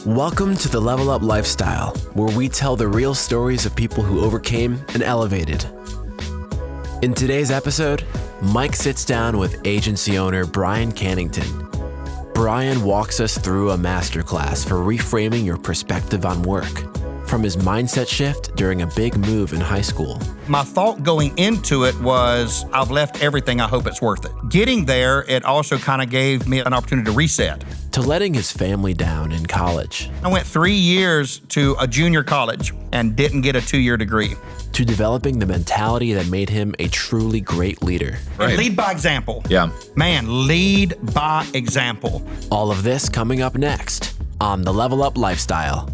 Welcome to the Level Up Lifestyle, where we tell the real stories of people who overcame and elevated. In today's episode, Mike sits down with agency owner Brian Cannington. Brian walks us through a masterclass for reframing your perspective on work, from his mindset shift during a big move in high school. My thought going into it was, I've left everything, I hope it's worth it. Getting there, it also kind of gave me an opportunity to reset. To letting his family down in college. I went 3 years to a junior college and didn't get a 2-year degree. To developing the mentality that made him a truly great leader. Right. Lead by example. Yeah. Man, lead by example. All of this coming up next on the Level Up Lifestyle.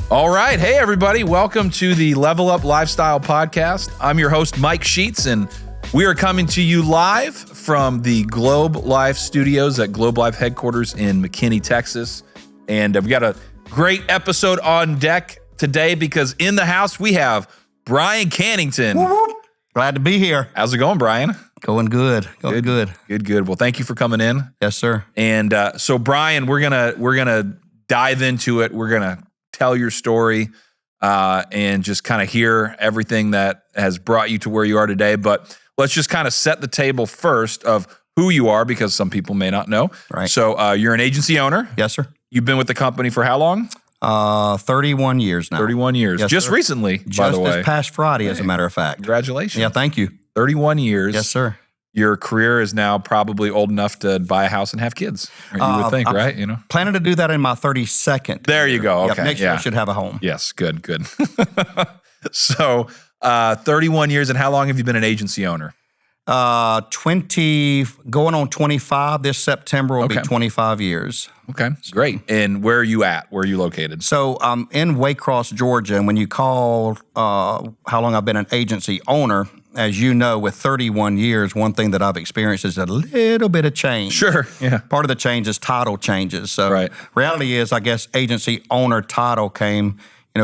All right. Hey, everybody. Welcome to the Level Up Lifestyle Podcast. I'm your host, Mike Sheets, and we are coming to you live from the Globe Life Studios at Globe Life headquarters in McKinney, Texas. And we've got a great episode on deck today because in the house we have Brian Cannington. Woo-hoo. Glad to be here. How's it going, Brian? Going good. Good. Well, thank you for coming in. Yes, sir. And so, Brian, we're gonna dive into it. We're gonna tell your story and just kind of hear everything that has brought you to where you are today. But let's just kind of set the table first of who you are, because some people may not know. Right. So you're an agency owner. Yes, sir. You've been with the company for how long? 31 years now. 31 years. Yes, just sir. recently, by the Just way. this past Friday, as a matter of fact. Congratulations. Yeah, thank you. 31 years. Yes, sir. Your career is now probably old enough to buy a house and have kids. You would think, I'm right? You know. Planning to do that in my 32nd. There you go. Yep, Okay. next year I should have a home. Yes. Good. So 31 years, and how long have you been an agency owner? 20, going on 25. This September will be Okay. 25 years. Okay, great. And where are you at? Where are you located? So I'm in Waycross, Georgia, and when you call how long I've been an agency owner, as you know, with 31 years, one thing that I've experienced is a little bit of change. Sure, yeah. Part of the change is title changes. So Right. reality is, I guess, agency owner title came,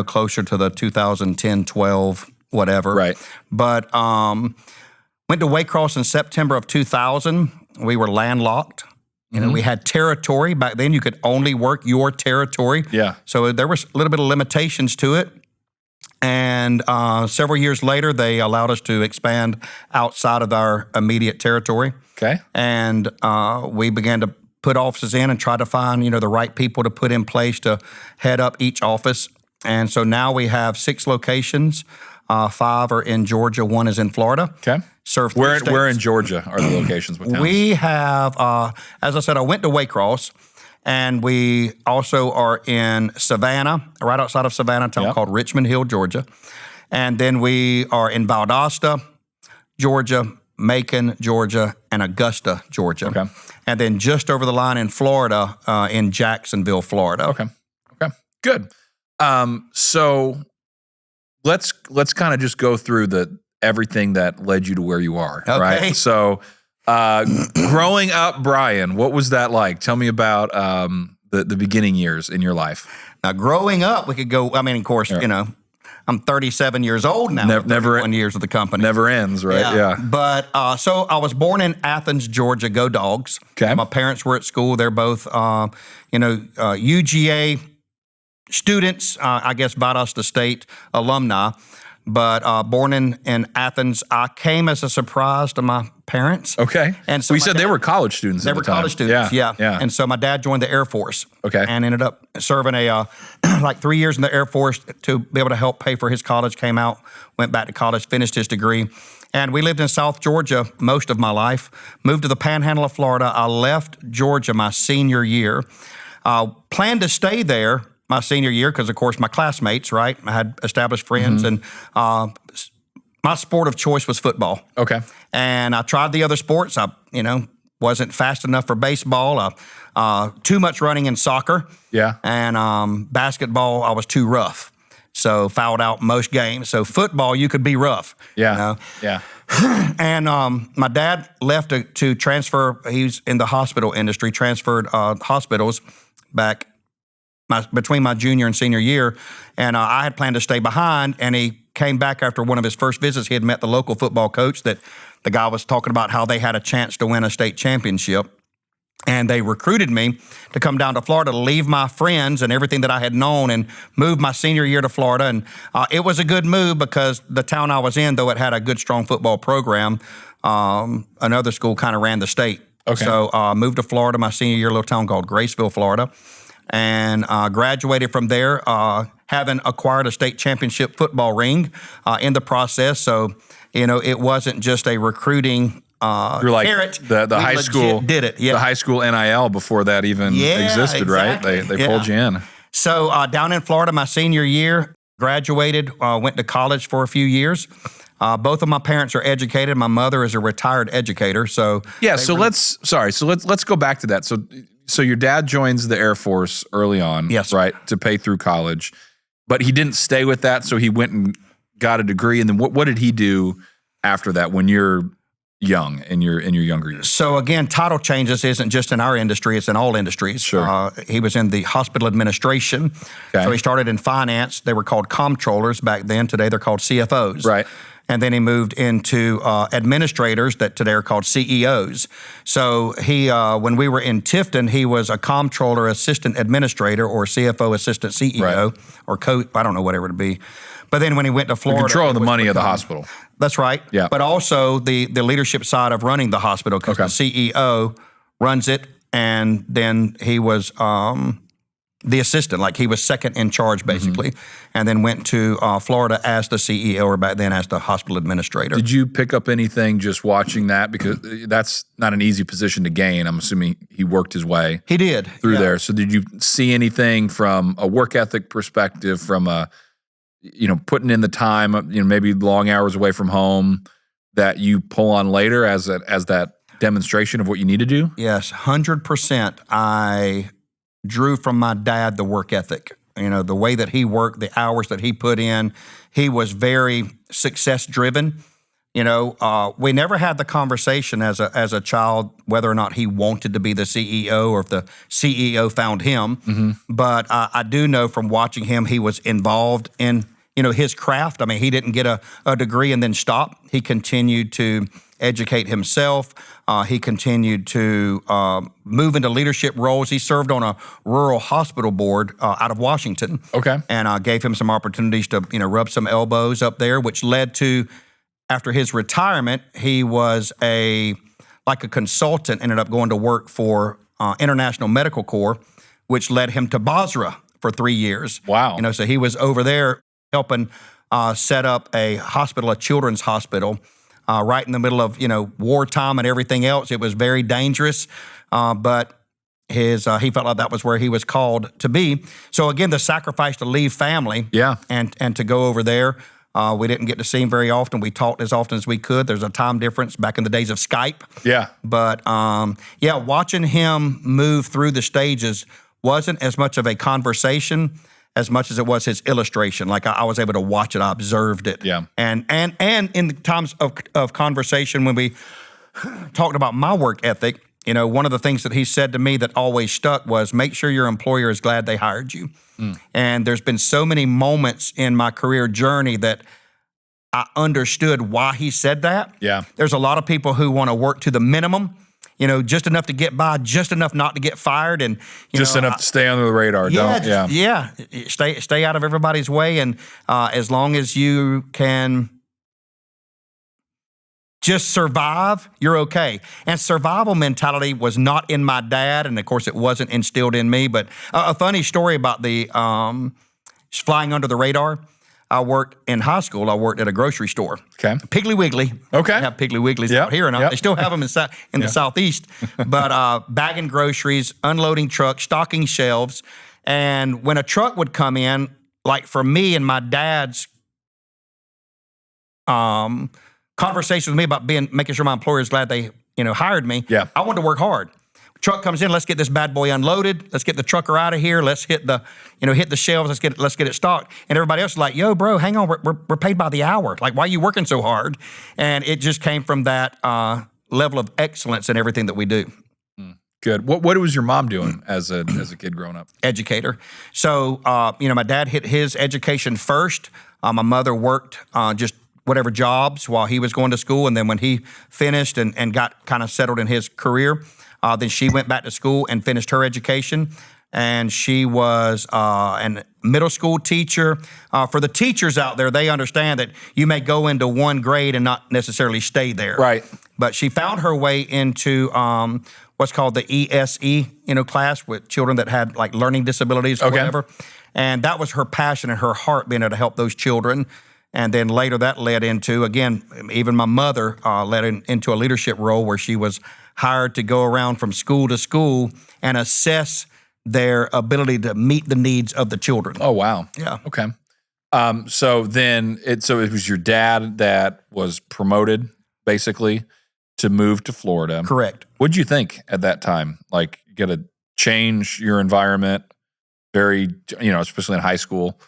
closer to the 2010, 12, whatever. Right. But went to Waycross in September of 2000. We were landlocked. We had territory. Back then, you could only work your territory. Yeah. So there was a little bit of limitations to it. And several years later, they allowed us to expand outside of our immediate territory. Okay. And we began to put offices in and try to find, the right people to put in place to head up each office. And so now we have 6 locations. 5 are in Georgia. 1 is in Florida. Okay. Serve 3 Where states. in Georgia are the locations? What towns? We have, as I said, I went to Waycross, and we also are in Savannah, right outside of Savannah, a town called Richmond Hill, Georgia. And then we are in Valdosta, Georgia, Macon, Georgia, and Augusta, Georgia. Okay. And then just over the line in Florida, in Jacksonville, Florida. Okay. Good. So let's kind of just go through everything that led you to where you are. Okay. Right. So growing up, Brian, what was that like? Tell me about the beginning years in your life. Now, growing up, we could go, of course, I'm 37 years old now. Never 31 years with the company. Never ends, right? Yeah. But so I was born in Athens, Georgia. Go Dogs. Okay. My parents were at school. They're both, UGA students. I guess Valdosta State alumni. But born in Athens, I came as a surprise to my parents. Okay. And so you said they were college students. They at were the time. college students, yeah. Yeah. And so my dad joined the Air Force. Okay. And ended up serving like 3 years in the Air Force to be able to help pay for his college. Came out, went back to college, finished his degree. And we lived in South Georgia most of my life. Moved to the Panhandle of Florida. I left Georgia my senior year. Planned to stay there my senior year because, of course, my classmates, right? I had established friends, and my sport of choice was football. Okay. And I tried the other sports. I, wasn't fast enough for baseball. Too much running in soccer. Yeah. And basketball, I was too rough. So fouled out most games. So football, you could be rough. Yeah. Yeah. And my dad left to transfer. He's in the hospital industry, transferred hospitals back between my junior and senior year. And I had planned to stay behind, and he came back after one of his first visits. He had met the local football coach that the guy was talking about how they had a chance to win a state championship. And they recruited me to come down to Florida to leave my friends and everything that I had known and move my senior year to Florida. And it was a good move because the town I was in, though it had a good, strong football program, another school kind of ran the state. Okay. So I moved to Florida my senior year, a little town called Graceville, Florida, and graduated from there, having acquired a state championship football ring in the process. So, it wasn't just a recruiting You're like carrot. the high school did it. Yeah. The high school NIL before that even existed, exactly. right? They pulled you in. So down in Florida, my senior year, graduated, went to college for a few years. Both of my parents are educated. My mother is a retired educator. So let's go back to that. So your dad joins the Air Force early on, yes, right, to pay through college, but he didn't stay with that. So he went and got a degree. And then what did he do after that when you're young, in your younger years? So again, title changes isn't just in our industry, it's in all industries. Sure. He was in the hospital administration. Okay. So he started in finance. They were called comptrollers back then. Today they're called CFOs. Right. And then he moved into administrators that today are called CEOs. So he, when we were in Tifton, he was a comptroller assistant administrator or CFO assistant CEO or I don't know, whatever it would be. But then when he went to Florida, control the money of the hospital. That's right. Yeah. But also the leadership side of running the hospital, because the CEO runs it, and then he was the assistant, like he was second in charge basically, and then went to Florida as the CEO, or back then as the hospital administrator. Did you pick up anything just watching that? Because that's not an easy position to gain. I'm assuming he worked his way. He did through there. So did you see anything from a work ethic perspective, from a putting in the time, maybe long hours away from home, that you pull on later as that demonstration of what you need to do? Yes, 100%. I drew from my dad the work ethic. The way that he worked, the hours that he put in. He was very success driven. We never had the conversation as a child whether or not he wanted to be the CEO or if the CEO found him. But I do know from watching him, he was involved in his craft. I mean, he didn't get a degree and then stop. He continued to educate himself. He continued to move into leadership roles. He served on a rural hospital board out of Washington. Okay. And gave him some opportunities to rub some elbows up there, which led to, after his retirement, he was like a consultant, ended up going to work for International Medical Corps, which led him to Basra for 3 years. Wow. So he was over there helping set up a hospital, a children's hospital, right in the middle of, wartime and everything else. It was very dangerous, but he felt like that was where he was called to be. So again, the sacrifice to leave family and to go over there. We didn't get to see him very often. We talked as often as we could. There's a time difference back in the days of Skype. Yeah. But watching him move through the stages wasn't as much of a conversation as much as it was his illustration. Like I was able to watch it, I observed it. Yeah. And in the times of conversation when we talked about my work ethic, one of the things that he said to me that always stuck was, make sure your employer is glad they hired you. And there's been so many moments in my career journey that I understood why he said that. Yeah. There's a lot of people who want to work to the minimum, just enough to get by, just enough not to get fired, and just enough to stay under the radar. Stay out of everybody's way, and as long as you can just survive, you're okay. And survival mentality was not in my dad, and of course it wasn't instilled in me. But a funny story about the flying under the radar. I worked in high school. I worked at a grocery store. Okay. Piggly Wiggly. Okay. They have Piggly Wigglies out here, and they still have them in the Southeast. But bagging groceries, unloading trucks, stocking shelves. And when a truck would come in, like for me and my dad's conversation with me about making sure my employer is glad they hired me. Yeah. I wanted to work hard. Truck comes in, let's get this bad boy unloaded. Let's get the trucker out of here. Let's hit the shelves. Let's get it stocked. And everybody else is like, yo, bro, hang on. We're paid by the hour. Like, why are you working so hard? And it just came from that level of excellence in everything that we do. Good. What was your mom doing as a kid growing up? Educator. So, my dad hit his education first. My mother worked just whatever jobs while he was going to school. And then when he finished and got kind of settled in his career, Then she went back to school and finished her education. And she was a middle school teacher. For the teachers out there, they understand that you may go into one grade and not necessarily stay there. Right. But she found her way into what's called the ESE, class with children that had like learning disabilities or whatever. And that was her passion and her heart, being able to help those children. And then later that led into, again, even my mother led into a leadership role where she was hired to go around from school to school and assess their ability to meet the needs of the children. Oh, wow. Yeah. Okay. So it was your dad that was promoted basically to move to Florida. Correct. What'd you think at that time? Like, you got to change your environment very, especially in high school.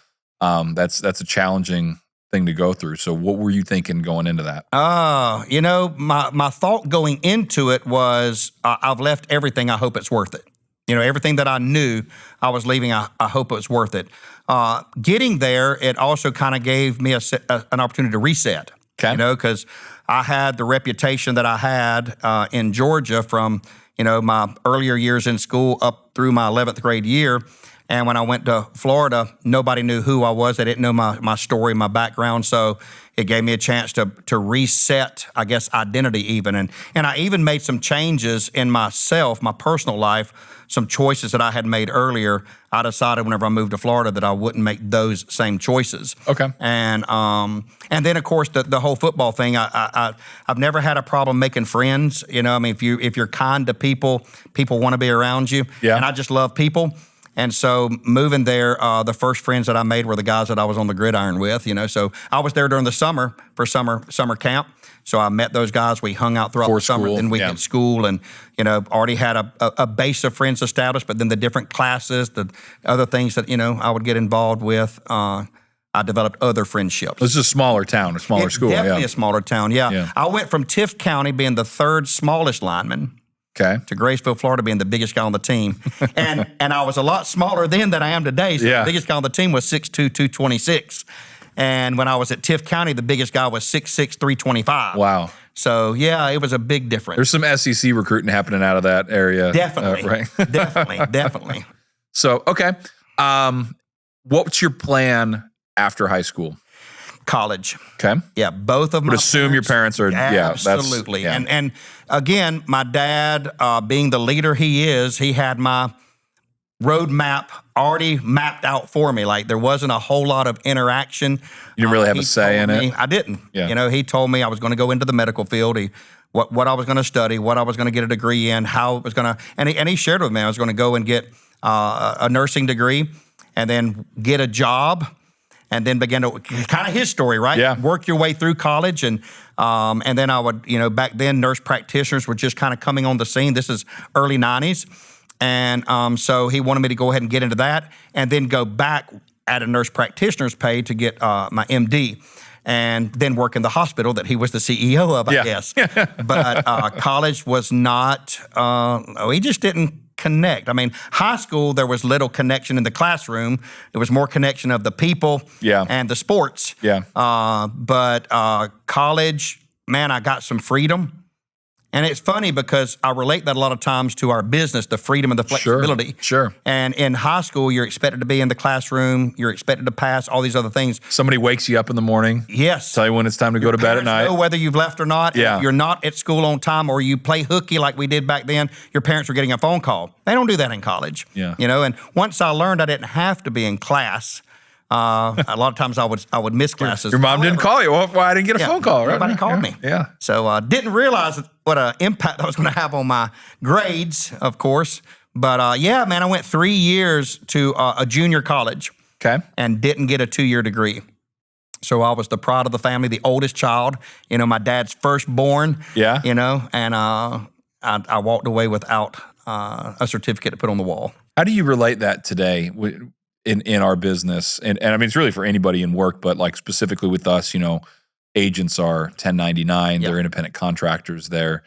That's a challenging thing to go through. So what were you thinking going into that? My thought going into it was, I've left everything. I hope it's worth it. Everything that I knew I was leaving, I hope it was worth it. Getting there, it also kind of gave me an opportunity to reset. Okay. Because I had the reputation that I had in Georgia from, my earlier years in school up through my 11th grade year. And when I went to Florida, nobody knew who I was. They didn't know my story, my background. So it gave me a chance to reset, I guess, identity even. And I even made some changes in myself, my personal life, some choices that I had made earlier. I decided whenever I moved to Florida that I wouldn't make those same choices. Okay. And then of course the whole football thing. I've never had a problem making friends. If you're kind to people, people want to be around you. Yeah. And I just love people. And so moving there, the first friends that I made were the guys that I was on the gridiron with, So I was there during the summer for summer camp. So I met those guys. We hung out throughout the summer. School. Then we went to school and, already had a base of friends established. But then the different classes, the other things that, I would get involved with, I developed other friendships. This is a smaller town, a smaller school. Definitely Yeah. a smaller town, yeah. I went from Tift County being the third smallest lineman Okay. to Graceville, Florida, being the biggest guy on the team. And I was a lot smaller then than I am today. So Yeah. the biggest guy on the team was 6'2", 226. And when I was at Tift County, the biggest guy was 6'6", 325. Wow. So, yeah, it was a big difference. There's some SEC recruiting happening out of that area. Definitely. Right? Definitely. So, okay. What's your plan after high school? College. Okay. Yeah, both of my Would assume your parents are, absolutely. Yeah. And again, my dad, being the leader he is, he had my roadmap already mapped out for me. Like there wasn't a whole lot of interaction. You didn't really have a say in it? I didn't. Yeah. He told me I was going to go into the medical field. What I was going to study, what I was going to get a degree in, how it was going to, and he shared with me I was going to go and get a nursing degree and then get a job. And then begin to kind of his story, right? Yeah. Work your way through college, and then I would, back then nurse practitioners were just kind of coming on the scene. This is early '90s, and so he wanted me to go ahead and get into that, and then go back at a nurse practitioner's pay to get my MD, and then work in the hospital that he was the CEO of, I guess. But college was not. He just didn't connect. High school, there was little connection in the classroom. There was more connection of the people and the sports. Yeah. But college, man, I got some freedom. And it's funny because I relate that a lot of times to our business, the freedom and the flexibility. Sure. And in high school, you're expected to be in the classroom. You're expected to pass all these other things. Somebody wakes you up in the morning. Yes. Tell you when it's time to go to bed at night. Know whether you've left or not. Yeah. If you're not at school on time or you play hooky like we did back then, your parents were getting a phone call. They don't do that in college. Yeah. And once I learned I didn't have to be in class, a lot of times I would miss classes. Your mom didn't call you. Well, why I didn't get a phone call, right? Nobody called me. Yeah. So didn't realize what an impact that was going to have on my grades, of course. But I went 3 years to a junior college. Okay. And didn't get a 2-year degree. So I was the pride of the family, the oldest child, my dad's firstborn. Yeah. And I walked away without a certificate to put on the wall. How do you relate that today in our business? And it's really for anybody in work, but like specifically with us, agents are 1099, they're independent contractors. They're,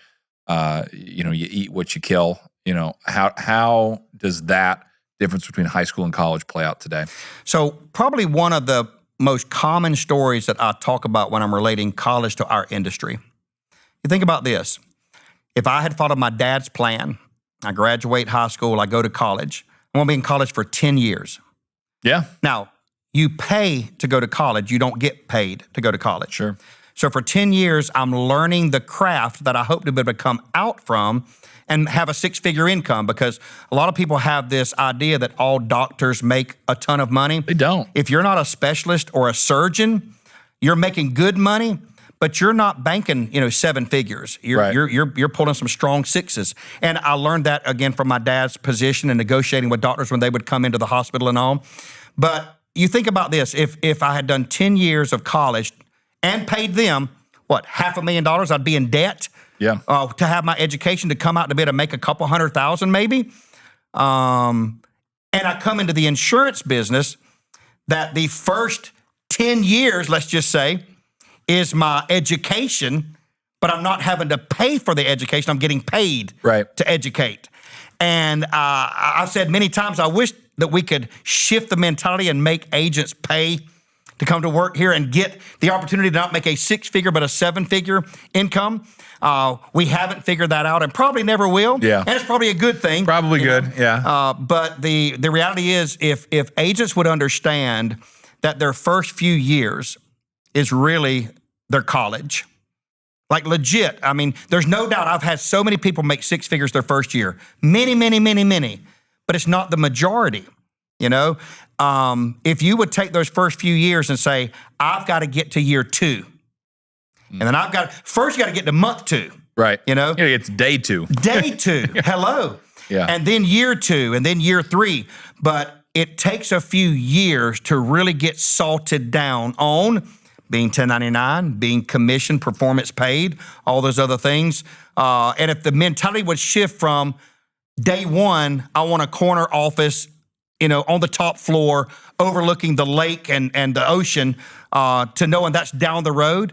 you eat what you kill. How does that difference between high school and college play out today? So probably one of the most common stories that I talk about when I'm relating college to our industry. You think about this. If I had followed my dad's plan I graduate high school. I go to college. I'm going to be in college for 10 years. Yeah. Now, you pay to go to college. You don't get paid to go to college. Sure. So for 10 years, I'm learning the craft that I hope to be able to come out from and have a six-figure income, because a lot of people have this idea that all doctors make a ton of money. They don't. If you're not a specialist or a surgeon, you're making good money, but you're not banking, seven figures. You're pulling some strong sixes. And I learned that again from my dad's position in negotiating with doctors when they would come into the hospital and all. But you think about this, if I had done 10 years of college and paid them, $500,000, I'd be in debt. Yeah. To have my education, to come out to be able to make a couple $100,000 maybe. And I come into the insurance business that the first 10 years, let's just say, is my education, but I'm not having to pay for the education. I'm getting paid to educate. And I've said many times, I wish that we could shift the mentality and make agents pay to come to work here and get the opportunity to not make a six-figure but a seven-figure income. We haven't figured that out and probably never will. Yeah. And it's probably a good thing. Probably good, yeah. But the reality is, if agents would understand that their first few years is really their college, like legit. I mean, there's no doubt I've had so many people make six figures their first year. Many, but it's not the majority, If you would take those first few years and say, I've got to get to year 2. And then first you got to get to month 2. Right. It's day 2. Day 2. Hello. Yeah. And then year 2 and then year 3. But it takes a few years to really get salted down on being 1099, being commission, performance paid, all those other things. And if the mentality would shift from day 1, I want a corner office, on the top floor, overlooking the lake and the ocean, to knowing that's down the road.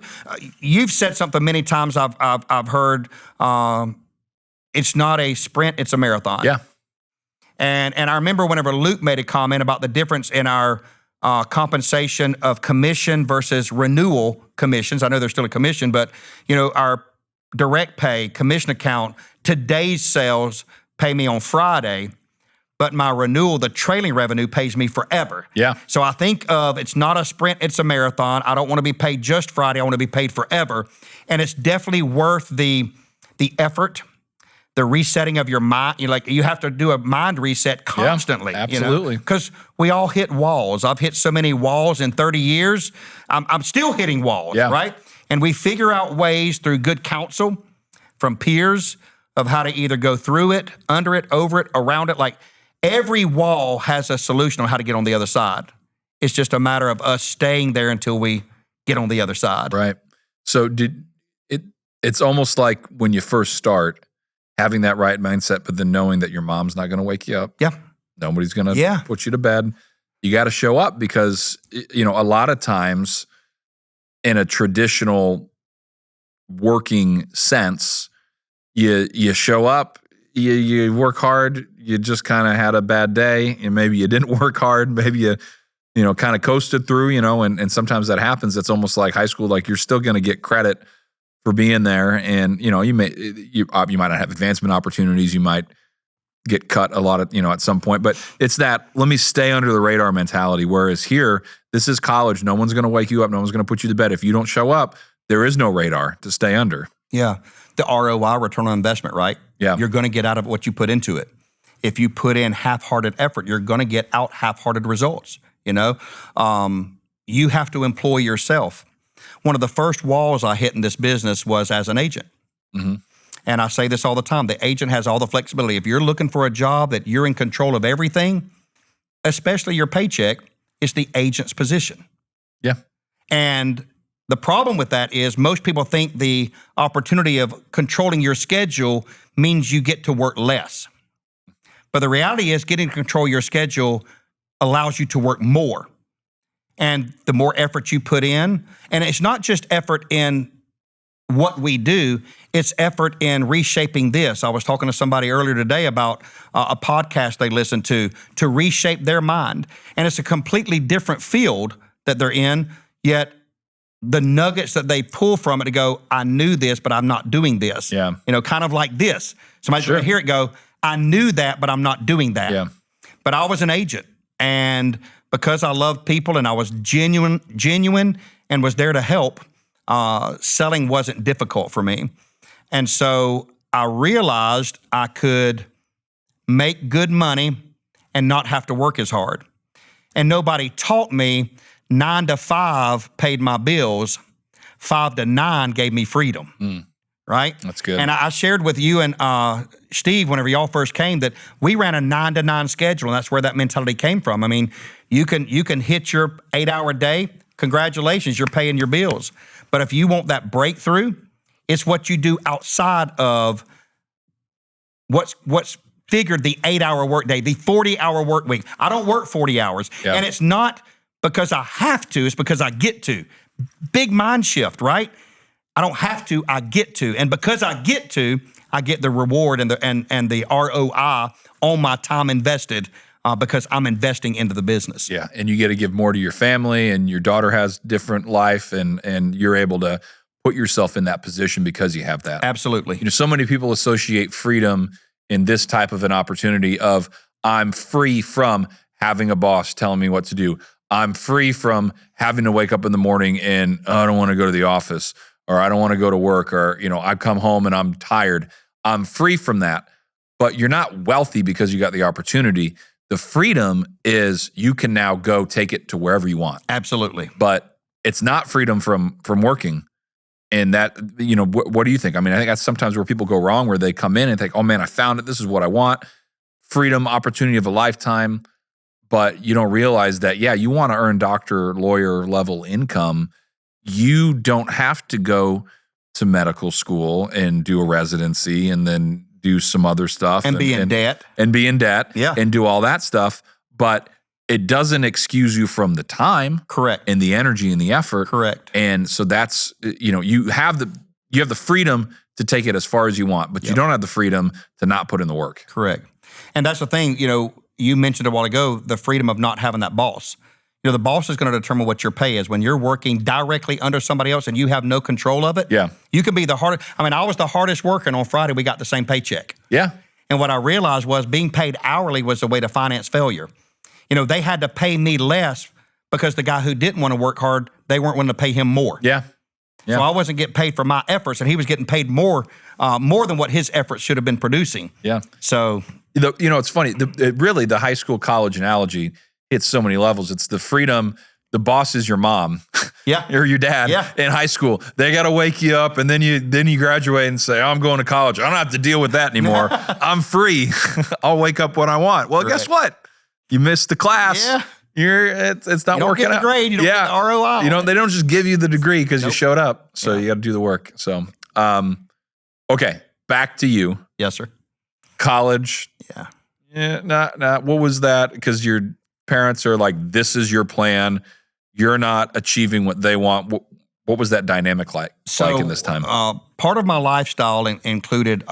You've said something many times I've heard. It's not a sprint; it's a marathon. Yeah. And I remember whenever Luke made a comment about the difference in our compensation of commission versus renewal commissions. I know there's still a commission, but our direct pay commission account, today's sales pay me on Friday. But my renewal, the trailing revenue, pays me forever. Yeah. So I think of it's not a sprint, it's a marathon. I don't want to be paid just Friday. I want to be paid forever. And it's definitely worth the effort, the resetting of your mind. You have to do a mind reset constantly. Yeah, absolutely. Because we all hit walls. I've hit so many walls in 30 years. I'm still hitting walls, right? And we figure out ways through good counsel from peers of how to either go through it, under it, over it, around it. Every wall has a solution on how to get on the other side. It's just a matter of us staying there until we get on the other side. Right. So it's almost like when you first start, having that right mindset, but then knowing that your mom's not going to wake you up. Yeah. Nobody's going to put you to bed. You got to show up because, a lot of times in a traditional working sense, you show up, you work hard, you just kind of had a bad day, and maybe you didn't work hard, maybe you kind of coasted through, and sometimes that happens. It's almost like high school, like you're still going to get credit for being there, and you might not have advancement opportunities, you might get cut a lot of, at some point, but it's that let me stay under the radar mentality. Whereas here, this is college. No one's going to wake you up. No one's going to put you to bed. If you don't show up, there is no radar to stay under. Yeah. The ROI, return on investment, right? Yeah. You're going to get out of what you put into it. If you put in half-hearted effort, you're going to get out half-hearted results. You have to employ yourself. One of the first walls I hit in this business was as an agent. Mm-hmm. And I say this all the time. The agent has all the flexibility. If you're looking for a job that you're in control of everything, especially your paycheck, it's the agent's position. Yeah. And the problem with that is most people think the opportunity of controlling your schedule means you get to work less. But the reality is getting to control your schedule allows you to work more. And the more effort you put in, and it's not just effort in what we do, it's effort in reshaping this. I was talking to somebody earlier today about a podcast they listen to reshape their mind. And it's a completely different field that they're in, yet the nuggets that they pull from it to go, I knew this, but I'm not doing this. Yeah. Kind of like this. Somebody's going to hear it go, I knew that, but I'm not doing that. Yeah. But I was an agent, and because I loved people and I was genuine and was there to help, selling wasn't difficult for me. And so I realized I could make good money and not have to work as hard. And nobody taught me 9 to 5 paid my bills, 5 to 9 gave me freedom. Right? That's good. And I shared with you and Steve, whenever y'all first came, that we ran a 9 to 9 schedule, and that's where that mentality came from. I mean, you can hit your 8-hour day. Congratulations, you're paying your bills. But if you want that breakthrough, it's what you do outside of what's figured the 8-hour workday, the 40-hour work week. I don't work 40 hours, and it's not because I have to; it's because I get to. Big mind shift, right? I don't have to, I get to. And because I get to, I get the reward and the ROI on my time invested because I'm investing into the business. Yeah, and you get to give more to your family, and your daughter has different life, and you're able to put yourself in that position because you have that. Absolutely. You know, so many people associate freedom in this type of an opportunity of I'm free from having a boss telling me what to do. I'm free from having to wake up in the morning and I don't want to go to the office, or I don't want to go to work, or, you know, I come home and I'm tired. I'm free from that. But you're not wealthy because you got the opportunity. The freedom is you can now go take it to wherever you want. Absolutely. But it's not freedom from working. And that, you know, what do you think? I mean, I think that's sometimes where people go wrong, where they come in and think, oh man, I found it. This is what I want. Freedom, opportunity of a lifetime. But you don't realize that, yeah, you want to earn doctor, lawyer level income. You don't have to go to medical school and do a residency and then do some other stuff. And be in debt. And be in debt. Yeah. And do all that stuff. But it doesn't excuse you from the time. Correct. And the energy and the effort. Correct. And so that's, you know, you have the freedom to take it as far as you want, but you don't have the freedom to not put in the work. Correct. And that's the thing, you know, you mentioned a while ago, the freedom of not having that boss. You know, the boss is going to determine what your pay is. When you're working directly under somebody else and you have no control of it, you can be the hardest. I mean, I was the hardest worker, and on Friday we got the same paycheck. Yeah. And what I realized was being paid hourly was the way to finance failure. You know, they had to pay me less because the guy who didn't want to work hard, they weren't willing to pay him more. Yeah. Yeah. So I wasn't getting paid for my efforts, and he was getting paid more than what his efforts should have been producing. Yeah. So, you know, it's funny. Really, the high school college analogy hits so many levels. It's the freedom. The boss is your mom, or your dad in high school. They got to wake you up, and then you graduate and say, "I'm going to college. I don't have to deal with that anymore. I'm free. I'll wake up when I want." Well, guess what? You missed the class. Yeah. It's not working out. You don't get the grade. You don't get the ROI. You don't. They don't just give you the degree because you showed up. So you got to do the work. So, okay, back to you. Yes, sir. College. Yeah. Nah. What was that? Because your parents are like, this is your plan. You're not achieving what they want. What was that dynamic like in this time? Part of my lifestyle included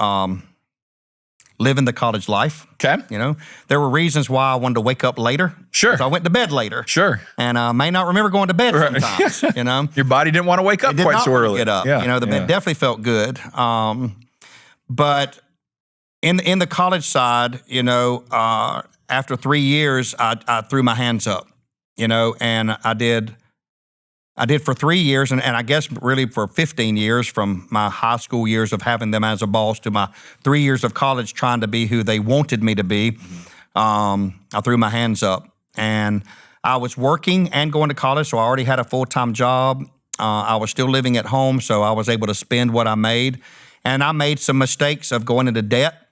living the college life. Okay. You know, there were reasons why I wanted to wake up later. Sure. So I went to bed later. Sure. And I may not remember going to bed sometimes, you know. Your body didn't want to wake up quite so early. Get up. Yeah. You know, the bed definitely felt good. But in the college side, you know, after 3 years, I threw my hands up, you know, and I did for 3 years, and I guess really for 15 years, from my high school years of having them as a boss to my 3 years of college trying to be who they wanted me to be. I threw my hands up, and I was working and going to college, so I already had a full-time job. I was still living at home, so I was able to spend what I made, and I made some mistakes of going into debt.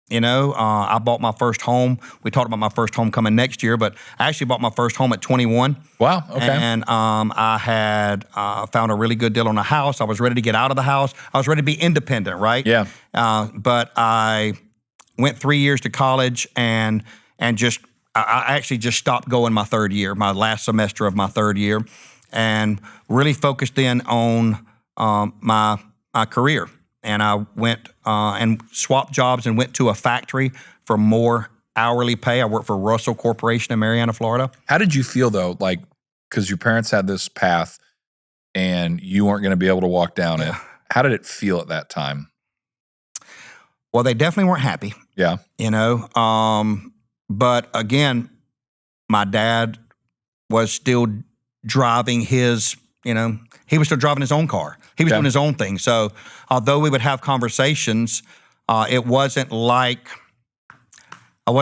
You know, I bought my first home. We talked about my first home coming next year, but I actually bought my first home at 21. Wow, okay. And I had found a really good deal on a house. I was ready to get out of the house. I was ready to be independent, right? Yeah. But I went 3 years to college and I actually just stopped going my third year, my last semester of my third year, and really focused in on my career. And I went and swapped jobs and went to a factory for more hourly pay. I worked for Russell Corporation in Marianna, Florida. How did you feel though? Like, because your parents had this path and you weren't going to be able to walk down it. How did it feel at that time? Well, they definitely weren't happy. Yeah. But again, my dad was still driving his, he was still driving his own car. He was doing his own thing. So although we would have conversations, it wasn't like they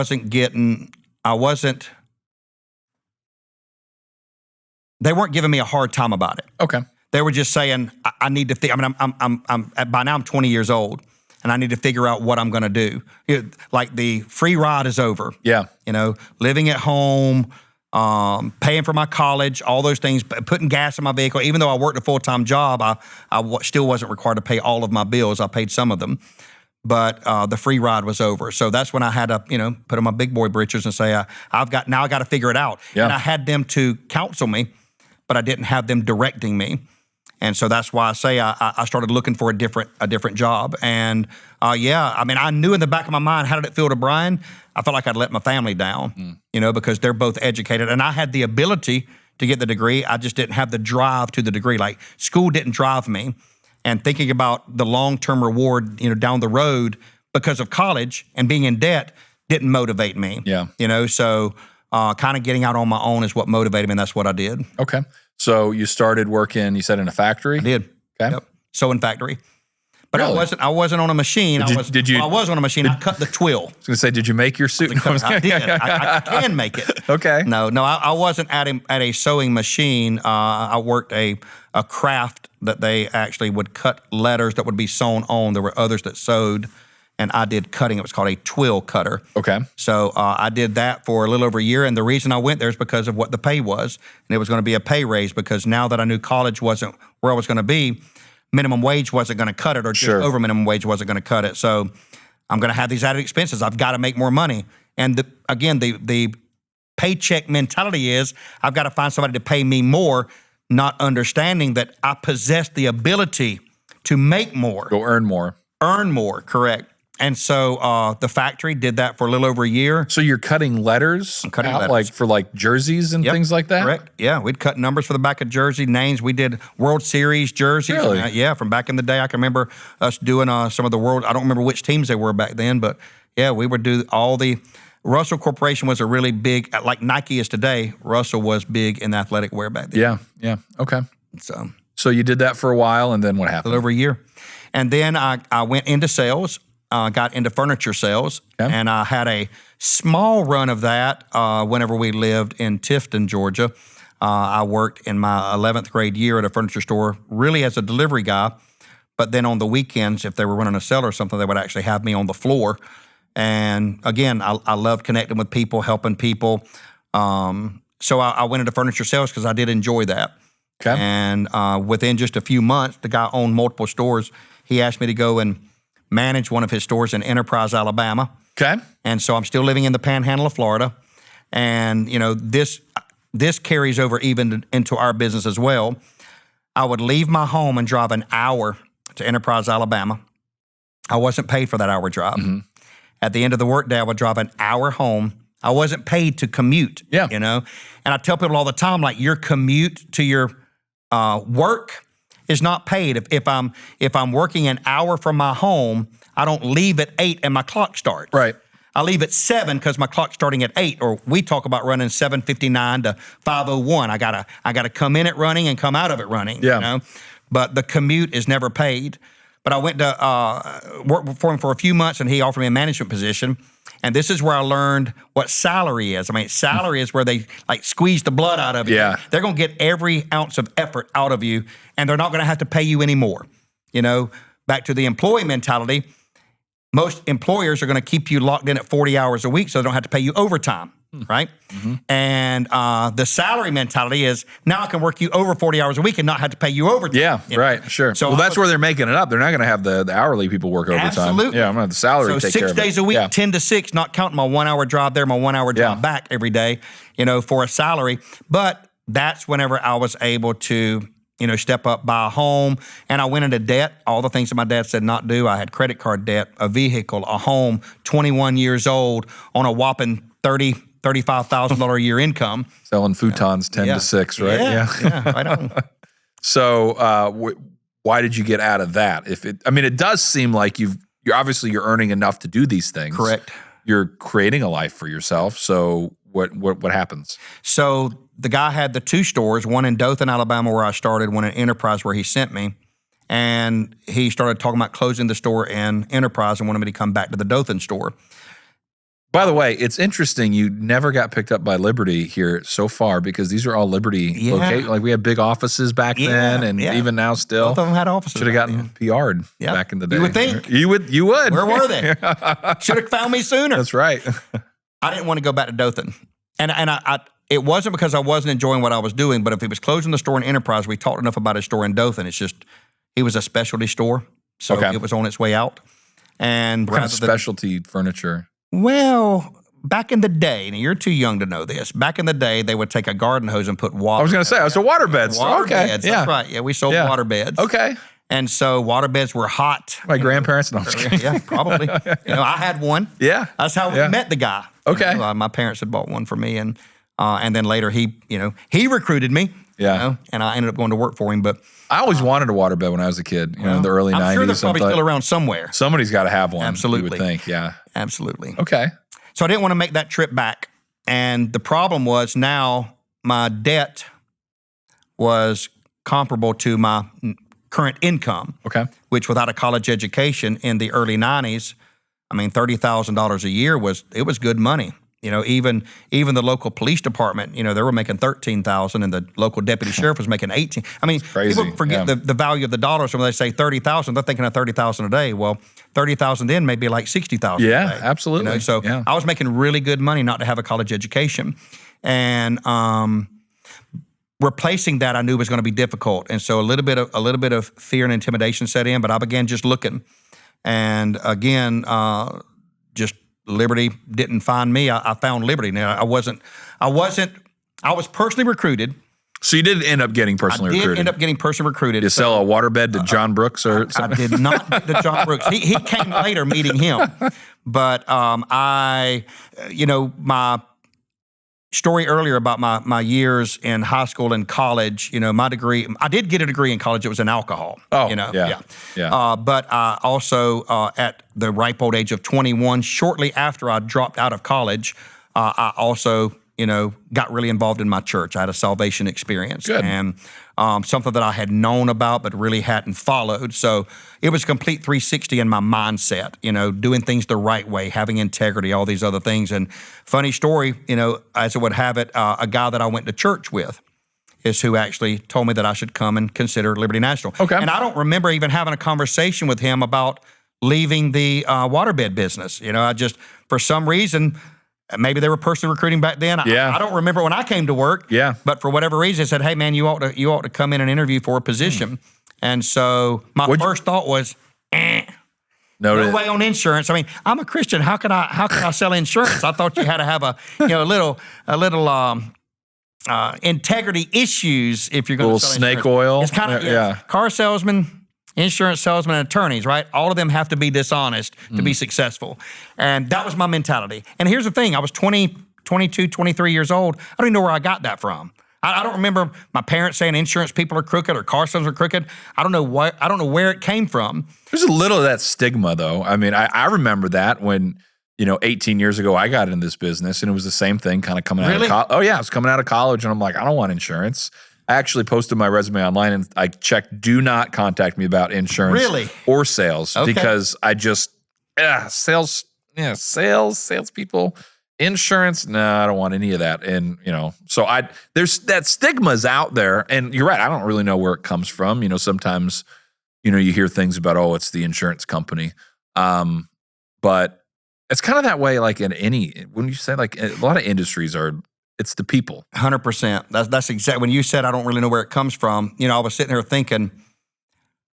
weren't giving me a hard time about it. Okay. They were just saying, I need to think. I mean, by now I'm 20 years old, and I need to figure out what I'm going to do. Like the free ride is over. Yeah. Living at home, paying for my college, all those things, putting gas in my vehicle. Even though I worked a full-time job, I still wasn't required to pay all of my bills. I paid some of them. But the free ride was over. So that's when I had to, put on my big boy britches and say, I got to figure it out. Yeah. And I had them to counsel me, but I didn't have them directing me. And so that's why I say I started looking for a different job. And I knew in the back of my mind, how did it feel to Brian? I felt like I'd let my family down, because they're both educated. And I had the ability to get the degree. I just didn't have the drive to the degree. Like school didn't drive me. And thinking about the long-term reward, down the road because of college and being in debt didn't motivate me. Yeah. So kind of getting out on my own is what motivated me, and that's what I did. Okay. So you started working, you said, in a factory? I did. Okay. Yep. Sewing factory. But Really? I wasn't on a machine. I was on a machine. I cut the twill. I was going to say, did you make your suit? I did. I can make it. Okay. No, I wasn't at a sewing machine. I worked a craft that they actually would cut letters that would be sewn on. There were others that sewed, and I did cutting. It was called a twill cutter. Okay. So I did that for a little over a year, and the reason I went there is because of what the pay was, and it was going to be a pay raise because now that I knew college wasn't where I was going to be, minimum wage wasn't going to cut it, or just over minimum wage wasn't going to cut it. So I'm going to have these added expenses. I've got to make more money. And the paycheck mentality is I've got to find somebody to pay me more, not understanding that I possess the ability to make more. Go earn more. Earn more, correct. And so the factory did that for a little over a year. So you're cutting letters like for jerseys and things like that? Correct. Yeah, we'd cut numbers for the back of jersey, names. We did World Series jerseys. Really? From back in the day. I can remember us doing some of the world. I don't remember which teams they were back then, but yeah, we would do all the. Russell Corporation was a really big, like Nike is today. Russell was big in athletic wear back then. Yeah. Okay. So you did that for a while, and then what happened? A little over a year, and then I went into sales. Got into furniture sales, and I had a small run of that whenever we lived in Tifton, Georgia. I worked in my 11th grade year at a furniture store, really as a delivery guy, but then on the weekends, if they were running a sale or something, they would actually have me on the floor. And again, I loved connecting with people, helping people. So I went into furniture sales because I did enjoy that. Okay. And within just a few months, the guy owned multiple stores. He asked me to go and manage one of his stores in Enterprise, Alabama. Okay. And so I'm still living in the Panhandle of Florida. And, this carries over even into our business as well. I would leave my home and drive an hour to Enterprise, Alabama. I wasn't paid for that hour drive. Mm-hmm. At the end of the workday, I would drive an hour home. I wasn't paid to commute, And I tell people all the time, like, your commute to your work is not paid. If I'm working an hour from my home, I don't leave at 8 and my clock starts. Right. I leave at 7 because my clock's starting at 8, or we talk about running 7:59 to 5:01. I gotta come in it running and come out of it running. Yeah. But the commute is never paid. But I went to work for him for a few months, and he offered me a management position. And this is where I learned what salary is. I mean, salary is where they squeeze the blood out of you. Yeah. They're going to get every ounce of effort out of you, and they're not going to have to pay you anymore. Back to the employee mentality, most employers are going to keep you locked in at 40 hours a week so they don't have to pay you overtime, right? Mm-hmm. And the salary mentality is now I can work you over 40 hours a week and not have to pay you overtime. Yeah, right, sure. So that's where they're making it up. They're not going to have the hourly people work overtime. Absolutely. Yeah, I'm going to have the salary so take care of it. 6 days a week, 10 to 6, not counting my 1 hour drive there, my 1 hour drive back every day, for a salary. But that's whenever I was able to step up, buy a home, and I went into debt, all the things that my dad said not do. I had credit card debt, a vehicle, a home, 21 years old, on a whopping $35,000 a year income. Selling futons 10 to 6, right? Yeah, right on. So why did you get out of that? It does seem like you've you're earning enough to do these things. Correct. You're creating a life for yourself. So what happens? So the guy had the 2 stores, one in Dothan, Alabama, where I started, one in Enterprise, where he sent me. And he started talking about closing the store in Enterprise and wanted me to come back to the Dothan store. By the way, it's interesting you never got picked up by Liberty here so far, because these are all Liberty locations. Like, we had big offices back then, and even now still. Both of them had offices. Should have gotten PR'd back in the day. You would think. You would. Where were they? Should have found me sooner. That's right. I didn't want to go back to Dothan. And I it wasn't because I wasn't enjoying what I was doing, but if he was closing the store in Enterprise, we talked enough about his store in Dothan. It's just, he was a specialty store, so it was on its way out. And what kind of specialty furniture? Well, back in the day, now you're too young to know this. Back in the day, they would take a garden hose and put water. I was going to say, so water beds. Water okay. beds, that's right. Yeah, we sold water beds. Okay. And so water beds were hot. My grandparents? No, yeah, probably. I had one. Yeah. That's how we met the guy. Okay. My parents had bought one for me, and then later he recruited me. Yeah. And I ended up going to work for him. But I always wanted a waterbed when I was a kid, in the early 90s. I'm sure they're probably still around somewhere. Somebody's got to have one. Absolutely. You would think, yeah. Absolutely. Okay. So I didn't want to make that trip back. And the problem was now my debt was comparable to my current income. Okay. Which, without a college education in the early 90s, I mean, $30,000 a year was good money. Even the local police department, they were making $13,000, and the local deputy sheriff was making $18,000. I mean, people forget the value of the dollar. So when they say $30,000, they're thinking of $30,000 a day. Well, $30,000 then may be like $60,000 a day. Yeah, absolutely. So I was making really good money not to have a college education. And replacing that I knew was going to be difficult. And so a little bit of fear and intimidation set in, but I began just looking. And again, just Liberty didn't find me. I found Liberty. Now I was personally recruited. So you did end up getting personally recruited. I did end up getting personally recruuded. Did you sell a waterbed to John Brooks or something? I did not get to John Brooks. He came later meeting him. But my story earlier about my years in high school and college, my degree, I did get a degree in college. It was in alcohol. Oh, yeah. But I also, at the ripe old age of 21, shortly after I dropped out of college, I also, got really involved in my church. I had a salvation experience. Good. And something that I had known about but really hadn't followed. So it was a complete 360 in my mindset, doing things the right way, having integrity, all these other things. And funny story, as it would have it, a guy that I went to church with is who actually told me that I should come and consider Liberty National. Okay. And I don't remember even having a conversation with him about leaving the waterbed business. I just, for some reason, maybe they were personally recruiting back then. Yeah. I don't remember when I came to work. Yeah. But for whatever reason, I said, "Hey, man, you ought to come in and interview for a position." And so my first thought was, no way on insurance. I mean, I'm a Christian. How can I sell insurance? I thought you had to have a little integrity issues if you're going to sell snake insurance. oil. It's kind of car salesman. Insurance salesmen and attorneys, right? All of them have to be dishonest to be successful. And that was my mentality. And here's the thing. I was 20, 22, 23 years old. I don't even know where I got that from. I don't remember my parents saying insurance people are crooked or car salesmen are crooked. I don't know where it came from. There's a little of that stigma, though. I mean, I remember that when, 18 years ago, I got into this business, and it was the same thing kind of coming out of college. Oh, yeah. I was coming out of college, and I'm like, I don't want insurance. I actually posted my resume online, and I checked, do not contact me about insurance or sales, because I just, salespeople, insurance, no, I don't want any of that. And, so there's that stigma's out there, and you're right. I don't really know where it comes from. Sometimes, you hear things about, oh, it's the insurance company. But it's kind of that way, like when you say like a lot of industries it's the people. 100%. That's exactly, when you said, I don't really know where it comes from, I was sitting here thinking,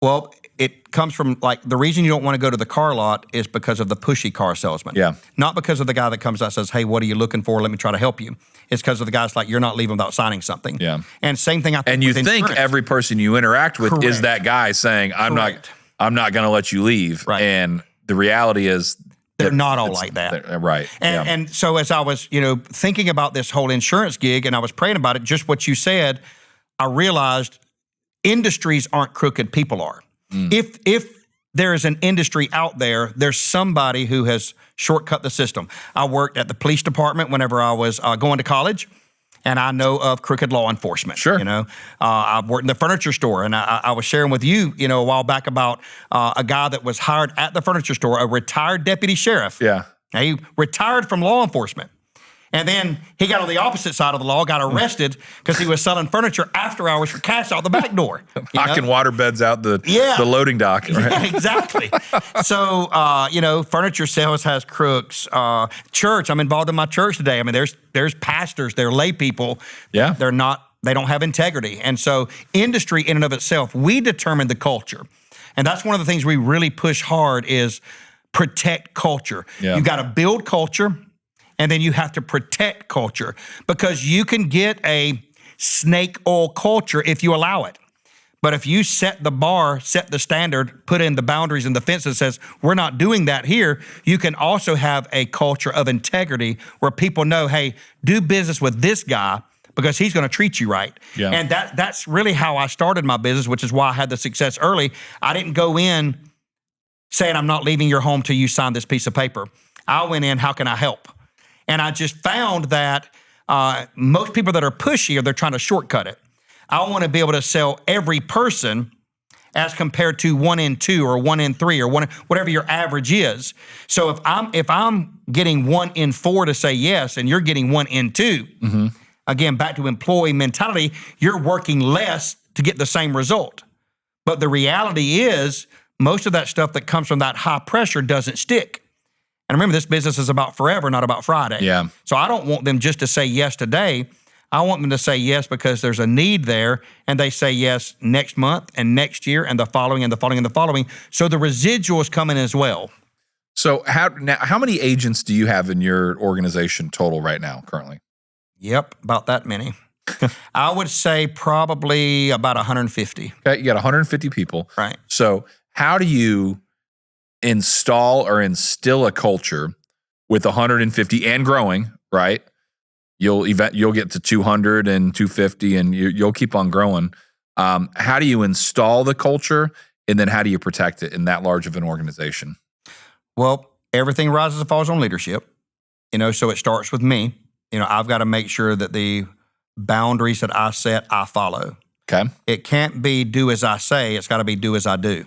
well, it comes from, like, the reason you don't want to go to the car lot is because of the pushy car salesman. Yeah. Not because of the guy that comes out and says, hey, what are you looking for? Let me try to help you. It's because of the guy's like, you're not leaving without signing something. Yeah. And same thing I think and you with think insurance. Every person you interact with is that guy saying, I'm not going to let you leave. Right. And the reality is, they're not all like that. Right. And so as I was, thinking about this whole insurance gig, and I was praying about it, just what you said, I realized industries aren't crooked, people are. If there is an industry out there. There's somebody who has shortcut the system. I worked at the police department whenever I was going to college, and I know of crooked law enforcement. Sure. I've worked in the furniture store, and I was sharing with you, a while back about a guy that was hired at the furniture store, a retired deputy sheriff. Yeah. Now, he retired from law enforcement. And then he got on the opposite side of the law, got arrested because he was selling furniture after hours for cash out the back door. Knocking water beds out the loading dock. Right? Yeah, exactly. So, furniture sales has crooks. Church, I'm involved in my church today. I mean, there's pastors, they're lay people. Yeah. They don't have integrity. And so industry in and of itself, we determine the culture. And that's one of the things we really push hard is protect culture. Yeah. You've got to build culture. And then you have to protect culture because you can get a snake oil culture if you allow it. But if you set the bar, set the standard, put in the boundaries and the fence that says, we're not doing that here, you can also have a culture of integrity where people know, hey, do business with this guy because he's going to treat you right. Yeah. And that's really how I started my business, which is why I had the success early. I didn't go in saying, I'm not leaving your home till you sign this piece of paper. I went in, how can I help? And I just found that most people that are pushy, they're trying to shortcut it. I want to be able to sell every person as compared to 1 in 2 or 1 in 3 or whatever your average is. So if I'm getting 1 in 4 to say yes, and you're getting 1 in 2, again, back to employee mentality, you're working less to get the same result. But the reality is most of that stuff that comes from that high pressure doesn't stick. And remember, this business is about forever, not about Friday. Yeah. So I don't want them just to say yes today. I want them to say yes because there's a need there, and they say yes next month and next year and the following and the following and the following. So the residuals come in as well. So how many agents do you have in your organization total right now, currently? Yep, about that many. I would say probably about 150. Okay, you got 150 people. Right. So how do you install or instill a culture with 150 and growing, right? You'll get to 200 and 250 and you'll keep on growing. How do you install the culture and then how do you protect it in that large of an organization? Well, everything rises and falls on leadership, so it starts with me. I've got to make sure that the boundaries that I set, I follow. Okay. It can't be do as I say, it's got to be do as I do.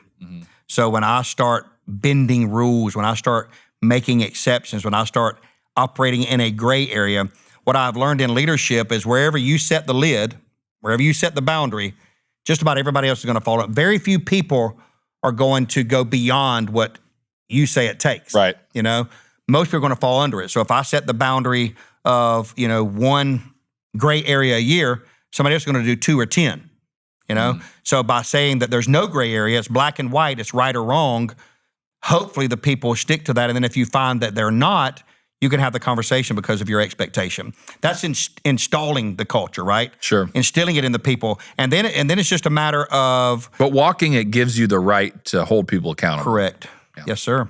So when I start bending rules, when I start making exceptions, when I start operating in a gray area, what I've learned in leadership is wherever you set the lid, wherever you set the boundary, just about everybody else is going to follow it. Very few people are going to go beyond what you say it takes. Right. Most people are going to fall under it. So if I set the boundary of, 1 gray area a year, somebody else is going to do 2 or 10. So by saying that there's no gray area, it's black and white, it's right or wrong, hopefully the people stick to that. And then if you find that they're not, you can have the conversation because of your expectation. That's installing the culture, right? Sure. Instilling it in the people. And then it's just a matter of... But walking it gives you the right to hold people accountable. Correct. Yeah. Yes, sir.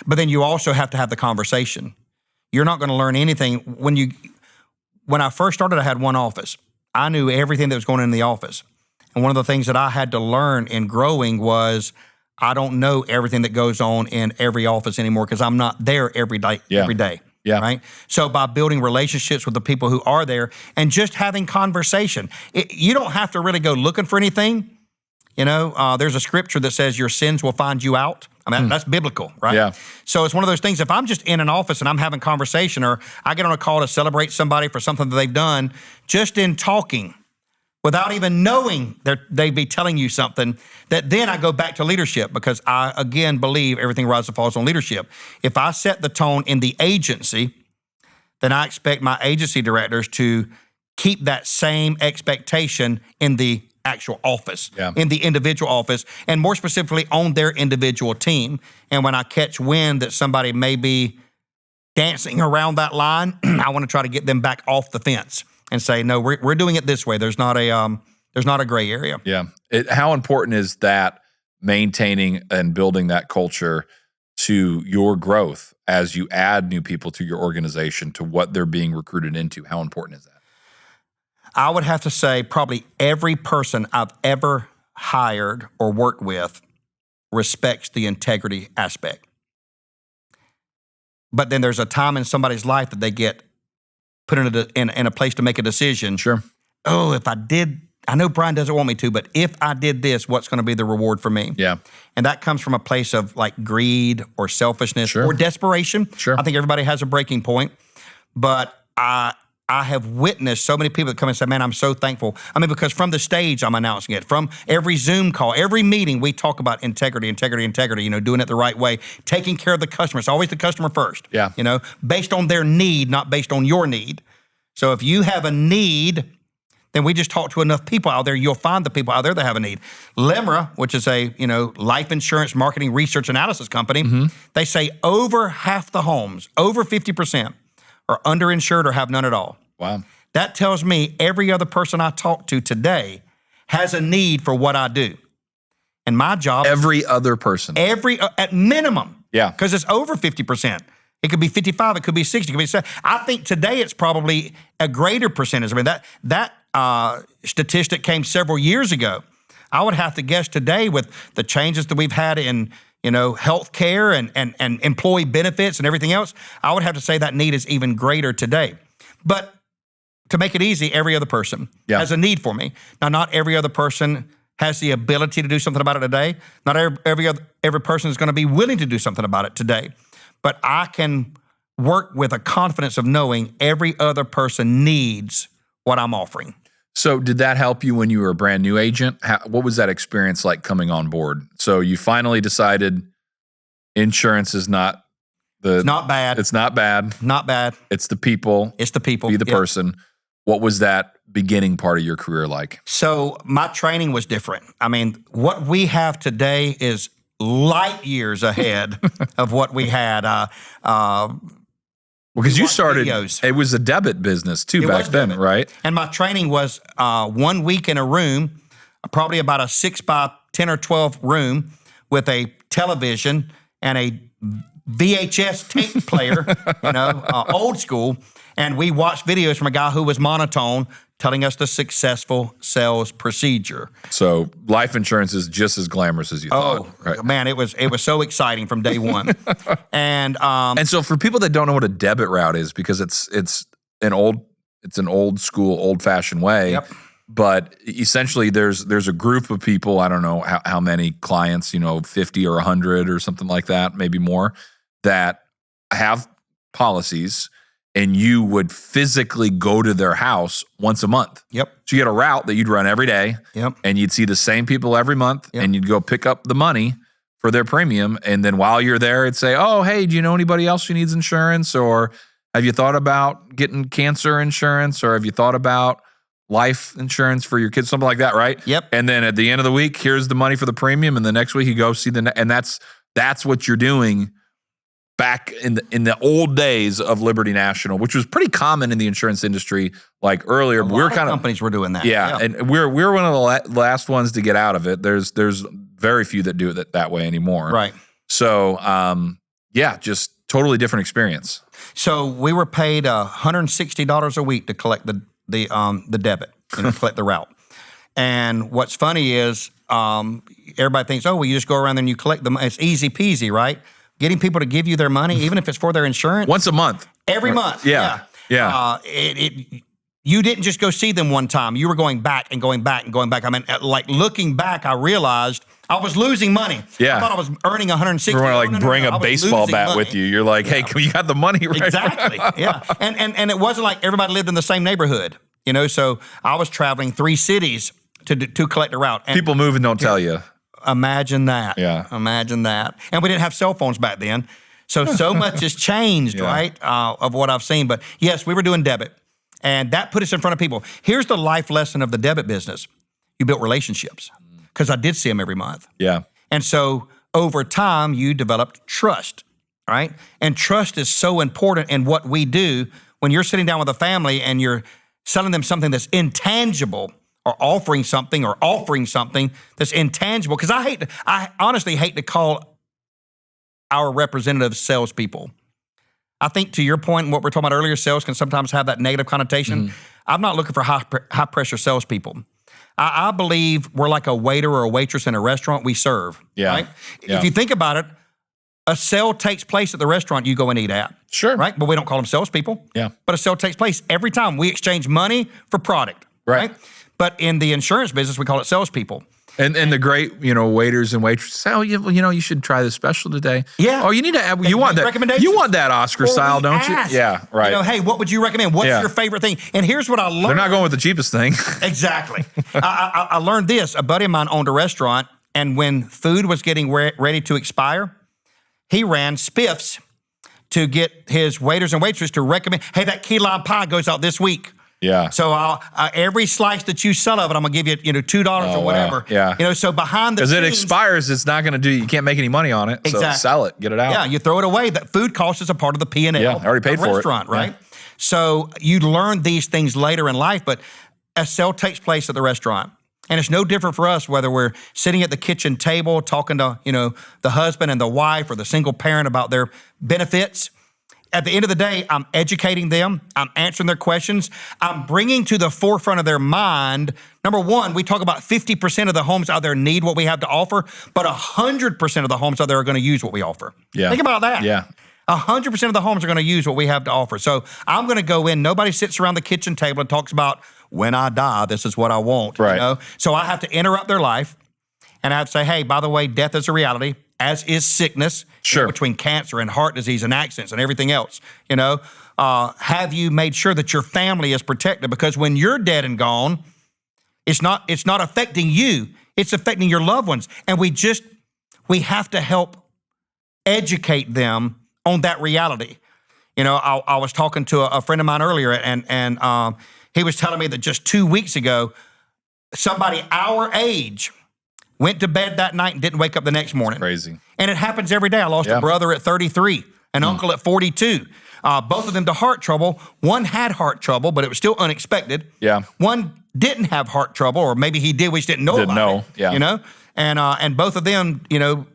But then you also have to have the conversation. You're not going to learn anything. When I first started, I had 1 office. I knew everything that was going on in the office. And one of the things that I had to learn in growing was I don't know everything that goes on in every office anymore because I'm not there every day. Yeah. Right? So by building relationships with the people who are there and just having conversation, you don't have to really go looking for anything. There's a scripture that says your sins will find you out. I mean, that's biblical, right? Yeah. So it's one of those things, if I'm just in an office and I'm having conversation or I get on a call to celebrate somebody for something that they've done, just in talking, without even knowing that they'd be telling you something, that then I go back to leadership because I, again, believe everything rises and falls on leadership. If I set the tone in the agency, then I expect my agency directors to keep that same expectation in the actual office, in the individual office, and more specifically on their individual team. And when I catch wind that somebody may be dancing around that line, I want to try to get them back off the fence and say, no, we're doing it this way. There's not a gray area. Yeah. How important is that maintaining and building that culture to your growth as you add new people to your organization, to what they're being recruited into? How important is that? I would have to say probably every person I've ever hired or worked with respects the integrity aspect. But then there's a time in somebody's life that they get put in a place to make a decision. Sure. Oh, if I did, I know Brian doesn't want me to, but if I did this, what's going to be the reward for me? Yeah. And that comes from a place of like greed or selfishness Sure. or desperation. Sure. I think everybody has a breaking point. But I have witnessed so many people that come and say, man, I'm so thankful. I mean, because from the stage, I'm announcing it. From every Zoom call, every meeting, we talk about integrity, doing it the right way, taking care of the customer. It's always the customer first. Yeah. Based on their need, not based on your need. So if you have a need, then we just talk to enough people out there, you'll find the people out there that have a need. LIMRA, which is a life insurance marketing research analysis company, they say over half the homes, over 50%, are underinsured or have none at all. Wow. That tells me every other person I talk to today has a need for what I do. And my job— Every other person. at minimum. Yeah. Because it's over 50%. It could be 55, it could be 60, it could be 70. I think today it's probably a greater percentage. I mean, that statistic came several years ago. I would have to guess today with the changes that we've had in healthcare and employee benefits and everything else, I would have to say that need is even greater today. But to make it easy, every other person has a need for me. Now, not every other person has the ability to do something about it today. Not every person is going to be willing to do something about it today. But I can work with a confidence of knowing every other person needs what I'm offering. So did that help you when you were a brand new agent? What was that experience like coming on board? So you finally decided insurance is not It's not bad. It's not bad. Not bad. It's the people. It's the people. Be the person. What was that beginning part of your career like? So my training was different. I mean, what we have today is light years ahead of what we had. Because you started, videos. It was a debit business too back then, right? And my training was 1 week in a room, probably about a 6 by 10 or 12 room with a television and a VHS tape player, old school. And we watched videos from a guy who was monotone telling us the successful sales procedure. So life insurance is just as glamorous as you thought. Right? Man, it was so exciting from day one. And so for people that don't know what a debit route is, because it's an old school, old fashioned way. Yep. But essentially there's a group of people, I don't know how many clients, 50 or 100 or something like that, maybe more, that have policies, and you would physically go to their house once a month. Yep. So you get a route that you'd run every day. Yep. And you'd see the same people every month. Yep. And you'd go pick up the money for their premium. And then while you're there, it'd say, oh, hey, do you know anybody else who needs insurance? Or have you thought about getting cancer insurance? Or have you thought about life insurance for your kids? Something like that, right? Yep. And then at the end of the week, here's the money for the premium. And the next week you go see and that's what you're doing back in the old days of Liberty National, which was pretty common in the insurance industry. Like earlier, we're kind of companies were doing that. Yeah, and we're one of the last ones to get out of it. There's very few that do it that way anymore. Right. So just totally different experience. So we were paid $160 a week to collect the debit, collect the route. And what's funny is everybody thinks, oh, well, you just go around there and you collect them. It's easy peasy, right? Getting people to give you their money, even if it's for their insurance. Once a month. Every month. Yeah. You didn't just go see them one time. You were going back and going back and going back. I mean, like looking back, I realized I was losing money. Yeah. I thought I was earning $160. You want to bring a baseball bat with you. You're like, hey, you got the money right? Exactly. Yeah. And it wasn't like everybody lived in the same neighborhood. So I was traveling 3 cities to collect a route. And people move and don't tell you. Imagine that. Yeah. Imagine that. And we didn't have cell phones back then. So much has changed, right, of what I've seen. But yes, we were doing debit. And that put us in front of people. Here's the life lesson of the debit business. You built relationships because I did see them every month. Yeah. And so over time, you developed trust, right? And trust is so important in what we do. When you're sitting down with a family and you're selling them something that's intangible, or offering something that's intangible. Because I honestly hate to call our representatives salespeople. I think to your point, what we're talking about earlier, sales can sometimes have that negative connotation. I'm not looking for high pressure salespeople. I believe we're like a waiter or a waitress in a restaurant. We serve. Yeah. Right? Yeah. If you think about it, a sale takes place at the restaurant you go and eat at. Sure. Right? But we don't call them salespeople. Yeah. But a sale takes place every time. We exchange money for product. Right. But in the insurance business, we call it salespeople. And the great, waiters and waitresses say, oh, you should try this special today. Yeah. Oh, you need to have, you want that. Recommendations. You want that Oscar style, don't ask, you? Yeah, right. Hey, what would you recommend? What's your favorite thing? And here's what I learned. They're not going with the cheapest thing. Exactly. I learned this. A buddy of mine owned a restaurant, and when food was getting ready to expire, he ran spiffs to get his waiters and waitresses to recommend, hey, that key lime pie goes out this week. Yeah. So every slice that you sell of it, I'm gonna give you, $2 or whatever. Wow. Yeah. So behind the scenes, because it expires, it's not going to you can't make any money on it. Exactly. So sell it, get it out. Yeah, you throw it away. That food cost is a part of the P&L. Yeah, I already paid for it. Restaurant, right? Yeah. So you learn these things later in life, but a sale takes place at the restaurant. And it's no different for us whether we're sitting at the kitchen table talking to, the husband and the wife or the single parent about their benefits. At the end of the day, I'm educating them. I'm answering their questions. I'm bringing to the forefront of their mind. Number one, we talk about 50% of the homes out there need what we have to offer, but 100% of the homes out there are going to use what we offer. Yeah. Think about that. Yeah. 100% of the homes are going to use what we have to offer. So I'm going to go in. Nobody sits around the kitchen table and talks about, when I die, this is what I want. Right. So I have to interrupt their life, and I have to say, hey, by the way, death is a reality, as is sickness. Sure. Between cancer and heart disease and accidents and everything else. Have you made sure that your family is protected? Because when you're dead and gone, it's not affecting you. It's affecting your loved ones. And we have to help educate them on that reality. I was talking to a friend of mine earlier, and he was telling me that just 2 weeks ago, somebody our age went to bed that night and didn't wake up the next morning. Crazy. And it happens every day. I lost a brother at 33, an uncle at 42. Both of them to heart trouble. One had heart trouble, but it was still unexpected. Yeah. One didn't have heart trouble, or maybe he did, we just didn't know about it. Yeah. And both of them,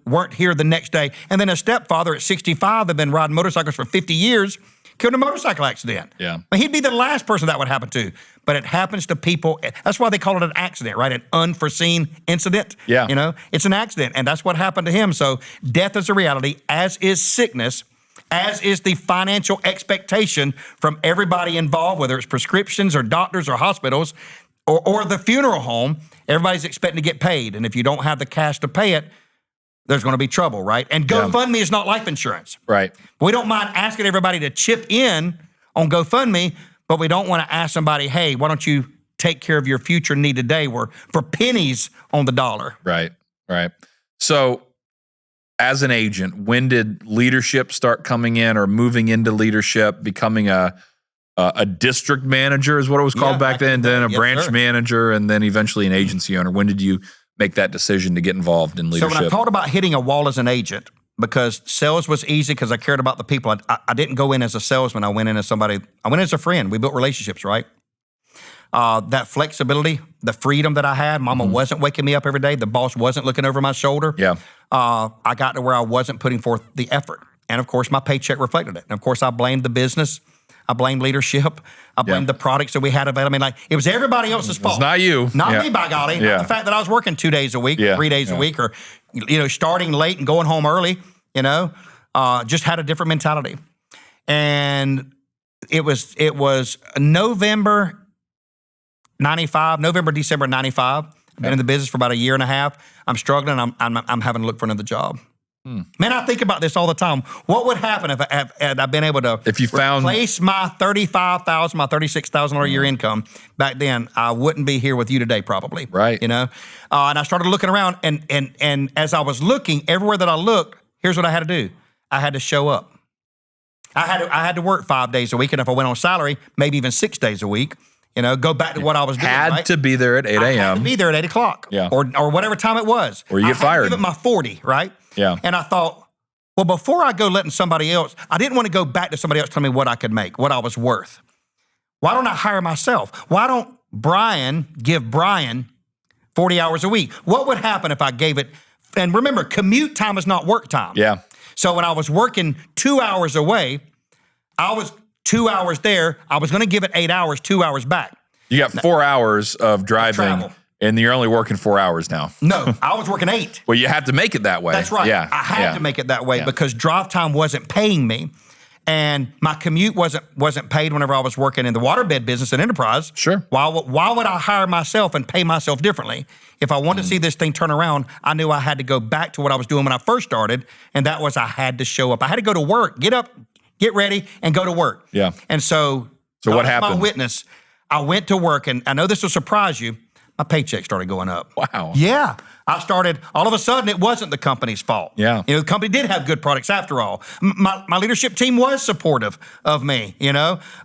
weren't here the next day. And then a stepfather at 65, they've been riding motorcycles for 50 years, killed in a motorcycle accident. Yeah. But he'd be the last person that would happen to. But it happens to people. That's why they call it an accident, right? An unforeseen incident. Yeah. It's an accident. And that's what happened to him. So death is a reality, as is sickness, as is the financial expectation from everybody involved, whether it's prescriptions or doctors or hospitals or the funeral home. Everybody's expecting to get paid. And if you don't have the cash to pay it, there's going to be trouble, right? And GoFundMe is not life insurance. Right. We don't mind asking everybody to chip in on GoFundMe, but we don't want to ask somebody, hey, why don't you take care of your future need today for pennies on the dollar? Right. So as an agent, when did leadership start coming in or moving into leadership, becoming a district manager is what it was called back then, then a branch manager, and then eventually an agency owner? When did you make that decision to get involved in leadership? So when I talked about hitting a wall as an agent, because sales was easy because I cared about the people. I didn't go in as a salesman. I went in as somebody. I went in as a friend. We built relationships, right? That flexibility, the freedom that I had. Mama wasn't waking me up every day. The boss wasn't looking over my shoulder. Yeah. I got to where I wasn't putting forth the effort. And of course, my paycheck reflected it. And of course, I blamed the business. I blamed leadership. I blamed the products that we had available. It was everybody else's fault. It's not you. Not me, by golly. Yeah. Not the fact that I was working 2 days a week, 3 days a week, or, starting late and going home early, just had a different mentality. And it was November, December 95. I've been in the business for about a year and a half. I'm struggling. I'm having to look for another job. Man, I think about this all the time. What would happen if I'd been able to replace my $35,000, my $36,000 a year income back then? I wouldn't be here with you today, probably. Right. And I started looking around, and as I was looking, everywhere that I looked, here's what I had to do. I had to show up. I had to work 5 days a week, and if I went on salary, maybe even 6 days a week. Go back to what I was doing. Had to be there at 8 a.m. I had to be there at 8 o'clock. Yeah. Or whatever time it was. Or you get fired. I had to give it my 40, right? Yeah. And I thought, well, before I go letting somebody else, I didn't want to go back to somebody else telling me what I could make, what I was worth. Why don't I hire myself? Why don't Brian give Brian 40 hours a week? What would happen if I gave it? And remember, commute time is not work time. Yeah. So when I was working 2 hours away, I was 2 hours there. I was going to give it 8 hours, 2 hours back. You got 4 hours of driving Travel. And you're only working 4 hours now. No, I was working 8. Well, you have to make it that way. That's right. Yeah. I had to make it that way because drive time wasn't paying me. And my commute wasn't paid whenever I was working in the waterbed business and enterprise. Sure. Why would I hire myself and pay myself differently? If I wanted to see this thing turn around, I knew I had to go back to what I was doing when I first started, and that was I had to show up. I had to go to work, get up, get ready, and go to work. Yeah. And so what happened? My witness, I went to work, and I know this will surprise you, my paycheck started going up. Wow. Yeah. I started, all of a sudden, it wasn't the company's fault. Yeah. The company did have good products after all. My leadership team was supportive of me,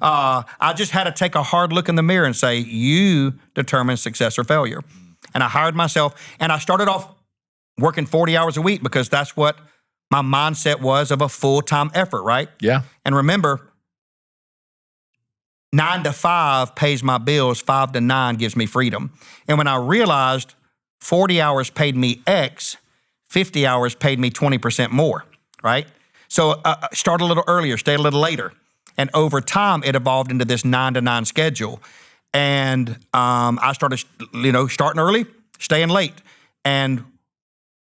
I just had to take a hard look in the mirror and say, you determine success or failure. And I hired myself, and I started off working 40 hours a week because that's what my mindset was of a full-time effort, right? Yeah. And remember, 9 to 5 pays my bills, 5 to 9 gives me freedom. And when I realized 40 hours paid me X, 50 hours paid me 20% more, right? So start a little earlier, stay a little later. And over time, it evolved into this 9 to 9 schedule. And I started, starting early, staying late. And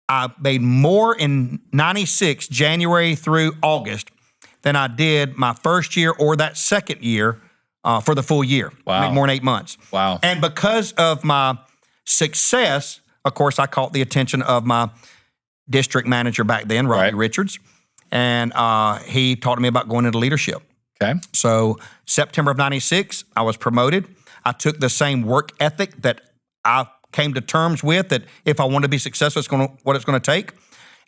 I made more in 96, January through August, than I did my first year or that second year for the full year. Wow. Make more than 8 months. Wow. And because of my success, of course, I caught the attention of my district manager back then, Robbie Richards, and he taught me about going into leadership. Okay. So September of 96, I was promoted. I took the same work ethic that I came to terms with, that if I want to be successful, what it's going to take.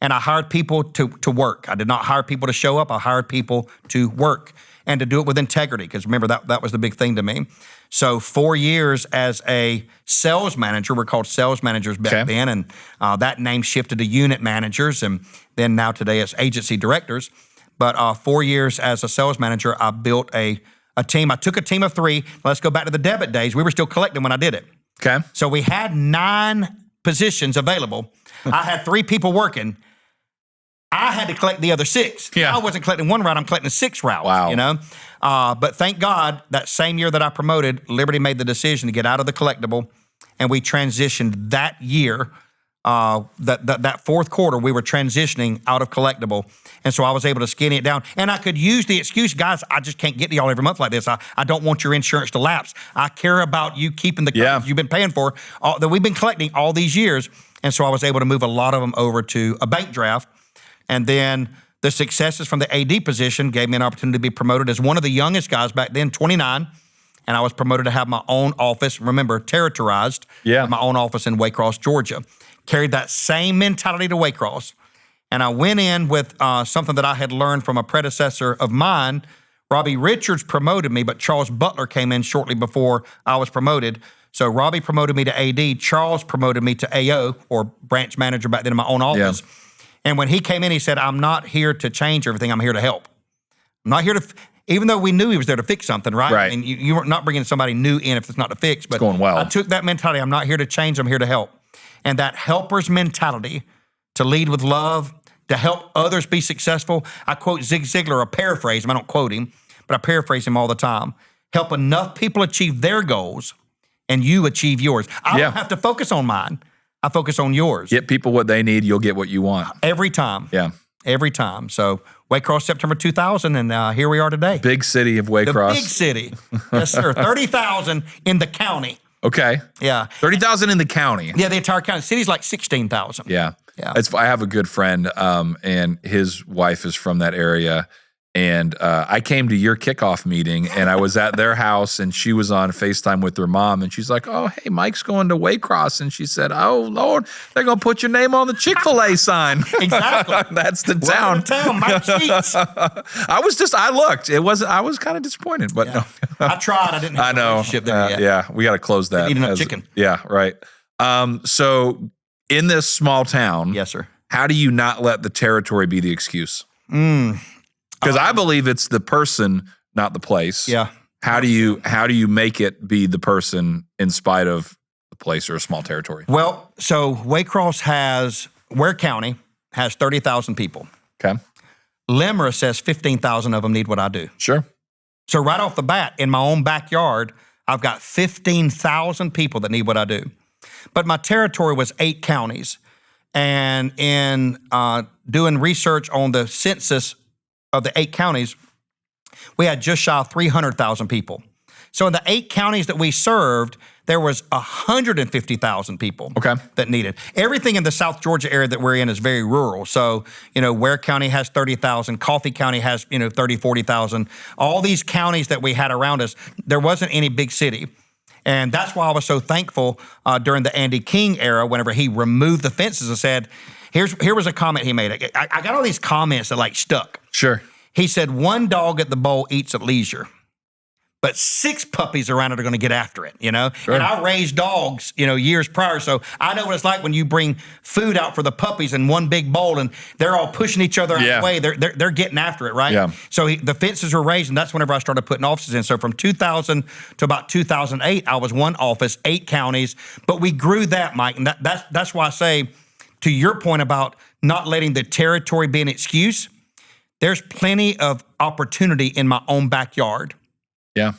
And I hired people to work. I did not hire people to show up. I hired people to work and to do it with integrity, because remember, that was the big thing to me. So 4 years as a sales manager, we're called sales managers back then, and that name shifted to unit managers, and then now today it's agency directors. But 4 years as a sales manager, I built a team. I took a team of 3. Let's go back to the debit days. We were still collecting when I did it. Okay. So we had 9 positions available. I had 3 people working. I had to collect the other 6. Yeah. I wasn't collecting 1 route, I'm collecting 6 routes. Wow. But thank God, that same year that I promoted, Liberty made the decision to get out of the collectible, and we transitioned that year. That fourth quarter, we were transitioning out of collectible. And so I was able to skinny it down. And I could use the excuse, guys, I just can't get to y'all every month like this. I don't want your insurance to lapse. I care about you keeping the coverage you've been paying for, that we've been collecting all these years. And so I was able to move a lot of them over to a bank draft. And then the successes from the AD position gave me an opportunity to be promoted as one of the youngest guys back then, 29. And I was promoted to have my own office, remember, territorized, my own office in Waycross, Georgia. Carried that same mentality to Waycross. And I went in with something that I had learned from a predecessor of mine. Robbie Richards promoted me, but Charles Butler came in shortly before I was promoted. So Robbie promoted me to AD. Charles promoted me to AO, or branch manager back then in my own office. Yeah. And when he came in, he said, I'm not here to change everything. I'm here to help. I'm not here to, even though we knew he was there to fix something, right? Right. And you weren't not bringing somebody new in if it's not to fix. But it's going well. I took that mentality. I'm not here to change. I'm here to help. And that helper's mentality, to lead with love, to help others be successful. I quote Zig Ziglar, I paraphrase him. I don't quote him, but I paraphrase him all the time. Help enough people achieve their goals and you achieve yours. I don't have to focus on mine. I focus on yours. Get people what they need, you'll get what you want. Every time. Yeah. Every time. So Waycross, September 2000, and here we are today. Big city of Waycross. The big city. Yes, sir. 30,000 in the county. Okay. Yeah. 30,000 in the county. Yeah, the entire county. City's like 16,000. Yeah. Yeah. I have a good friend, and his wife is from that area. And I came to your kickoff meeting, and I was at their house, and she was on FaceTime with her mom, and she's like, "Oh, hey, Mike's going to Waycross," and she said, "Oh Lord, they're gonna put your name on the Chick-fil-A sign." Exactly. That's the town. Mike Sheets. I looked. I was kind of disappointed, but no. I tried. I didn't have a relationship there yet. Yeah, we got to close that. Eat enough chicken. Yeah, right. So in this small town, yes, sir. How do you not let the territory be the excuse? Because I believe it's the person, not the place. Yeah. How do you make it be the person in spite of the place or a small territory? Well, so Ware County has 30,000 people. Okay. Limerick says 15,000 of them need what I do. Sure. So right off the bat, in my own backyard, I've got 15,000 people that need what I do. but my territory was 8 counties. And in doing research on the census of the 8 counties, we had just shy of 300,000 people. So in the 8 counties that we served, there was 150,000 people that needed. Everything in the South Georgia area that we're in is very rural. So, Ware County has 30,000, Coffee County has, 30, 40,000. All these counties that we had around us, there wasn't any big city. And that's why I was so thankful during the Andy King era, whenever he removed the fences and said, here was a comment he made. I got all these comments that like stuck. Sure. He said, 1 dog at the bowl eats at leisure, but 6 puppies around it are going to get after it, Sure. And I raised dogs, years prior. So I know what it's like when you bring food out for the puppies in one big bowl and they're all pushing each other out of the way. They're getting after it, right? Yeah. So the fences were raised, and that's whenever I started putting offices in. So from 2000 to about 2008, I was 1 office, 8 counties, but we grew that, Mike. And that's why I say, to your point about not letting the territory be an excuse, there's plenty of opportunity in my own backyard. Yeah.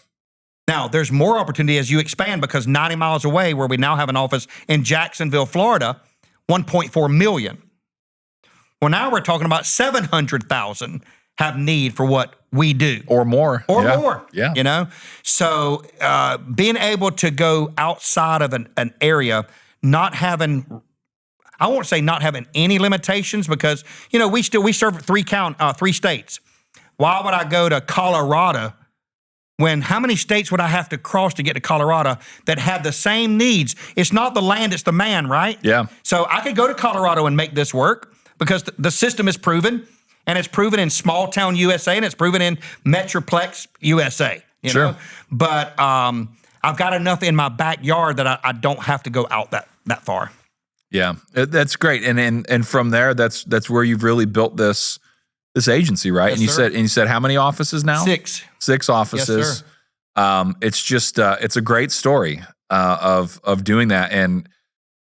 Now, there's more opportunity as you expand, because 90 miles away, where we now have an office in Jacksonville, Florida, 1.4 million. Well, now we're talking about 700,000 have need for what we do. Or more. Or more. Yeah. So being able to go outside of an area, not having, I won't say not having any limitations, because, we serve 3 states. Why would I go to Colorado when how many states would I have to cross to get to Colorado that have the same needs? It's not the land, it's the man, right? Yeah. So I could go to Colorado and make this work, because the system is proven, and it's proven in small town USA, and it's proven in Metroplex USA. Sure. But I've got enough in my backyard that I don't have to go out that far. Yeah, that's great. And from there, that's where you've really built this agency, right? Yes, and you said how many offices now? 6. 6 offices. Yes, sir. It's just it's a great story of doing that and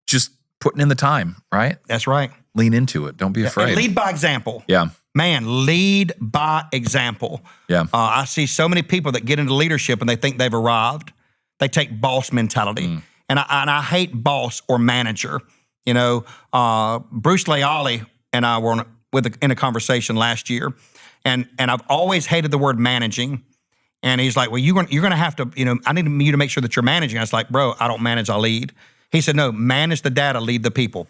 just putting in the time, right? That's right. Lean into it. Don't be afraid. And lead by example. Yeah. Man, lead by example. Yeah. I see so many people that get into leadership and they think they've arrived. They take boss mentality. And I hate boss or manager. Bruce Leali and I were in a conversation last year, and I've always hated the word managing. And he's like, well, you're going to have to, I need you to make sure that you're managing. I was like, bro, I don't manage, I lead. He said, no, manage the data, lead the people.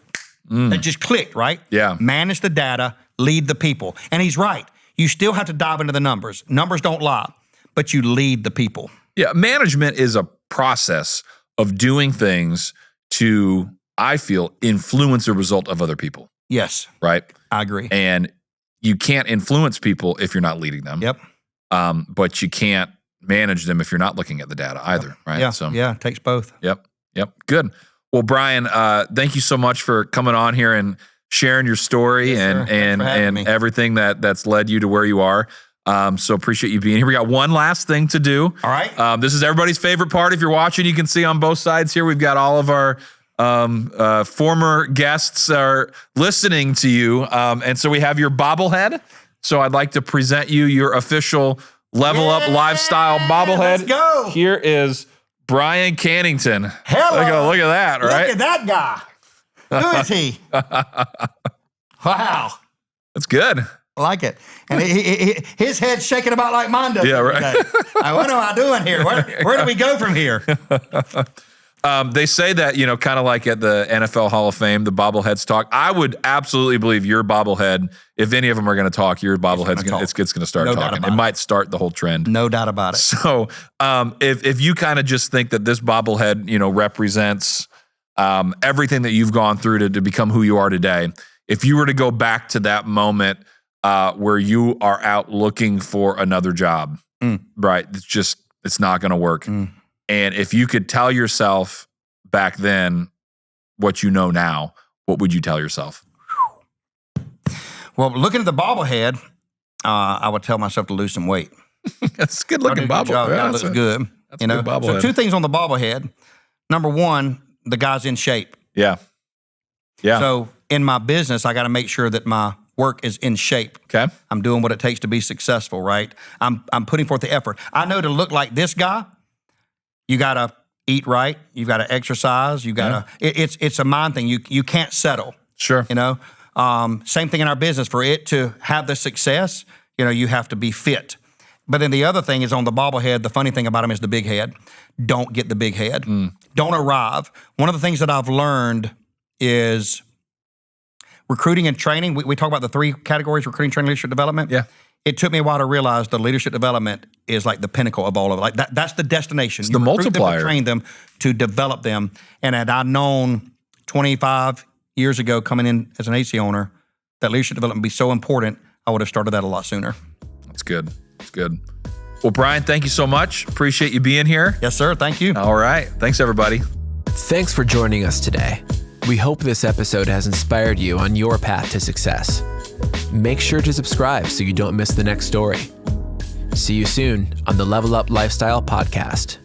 That just clicked, right? Yeah. Manage the data, lead the people. And he's right. You still have to dive into the numbers. Numbers don't lie, but you lead the people. Yeah. Management is a process of doing things to, I feel, influence the result of other people. Yes. Right? I agree. And you can't influence people if you're not leading them. Yep. But you can't manage them if you're not looking at the data either, right? Yeah. So yeah, it takes both. Yep. Good. Well, Brian, thank you so much for coming on here and sharing your story and everything that's led you to where you are. So appreciate you being here. We got one last thing to do. All right. This is everybody's favorite part. If you're watching, you can see on both sides here, we've got all of our former guests are listening to you. And so we have your bobblehead. So I'd like to present you your official Level Up Lifestyle bobblehead. Let's go. Here is Brian Cannington. Hello. Look at that, right? Look at that guy. Who is he? Wow. That's good. I like it. And his head's shaking about like mine does. Yeah, right. What am I doing here? Where do we go from here? They say that, kind of like at the NFL Hall of Fame, the bobbleheads talk. I would absolutely believe your bobblehead, if any of them are going to talk, your bobblehead's going to start talking. It might start the whole trend. No doubt about it. So if you kind of just think that this bobblehead, represents everything that you've gone through to become who you are today, if you were to go back to that moment where you are out looking for another job, right? It's not going to work. And if you could tell yourself back then what you know now, what would you tell yourself? Well, looking at the bobblehead, I would tell myself to lose some weight. That's a good looking bobblehead. That looks good. That's a good bobblehead. So 2 things on the bobblehead. Number 1, the guy's in shape. Yeah. So in my business, I got to make sure that my work is in shape. Okay. I'm doing what it takes to be successful, right? I'm putting forth the effort. I know to look like this guy, you got to eat right. You've got to exercise. You got to. It's a mind thing. You can't settle. Sure. You know. Same thing in our business. For it to have the success, you have to be fit. But then the other thing is on the bobblehead. The funny thing about them is the big head. Don't get the big head. Don't arrive. One of the things that I've learned is recruiting and training. We talk about the 3 categories: recruiting, training, leadership development. Yeah. It took me a while to realize the leadership development is like the pinnacle of all of it. Like that's the destination. It's the multiplier. To train them, to develop them. And had I known 25 years ago coming in as an agency owner that leadership development would be so important, I would have started that a lot sooner. That's good. That's good. Well, Brian, thank you so much. Appreciate you being here. Yes, sir. Thank you. All right. Thanks, everybody. Thanks for joining us today. We hope this episode has inspired you on your path to success. Make sure to subscribe so you don't miss the next story. See you soon on the Level Up Lifestyle Podcast.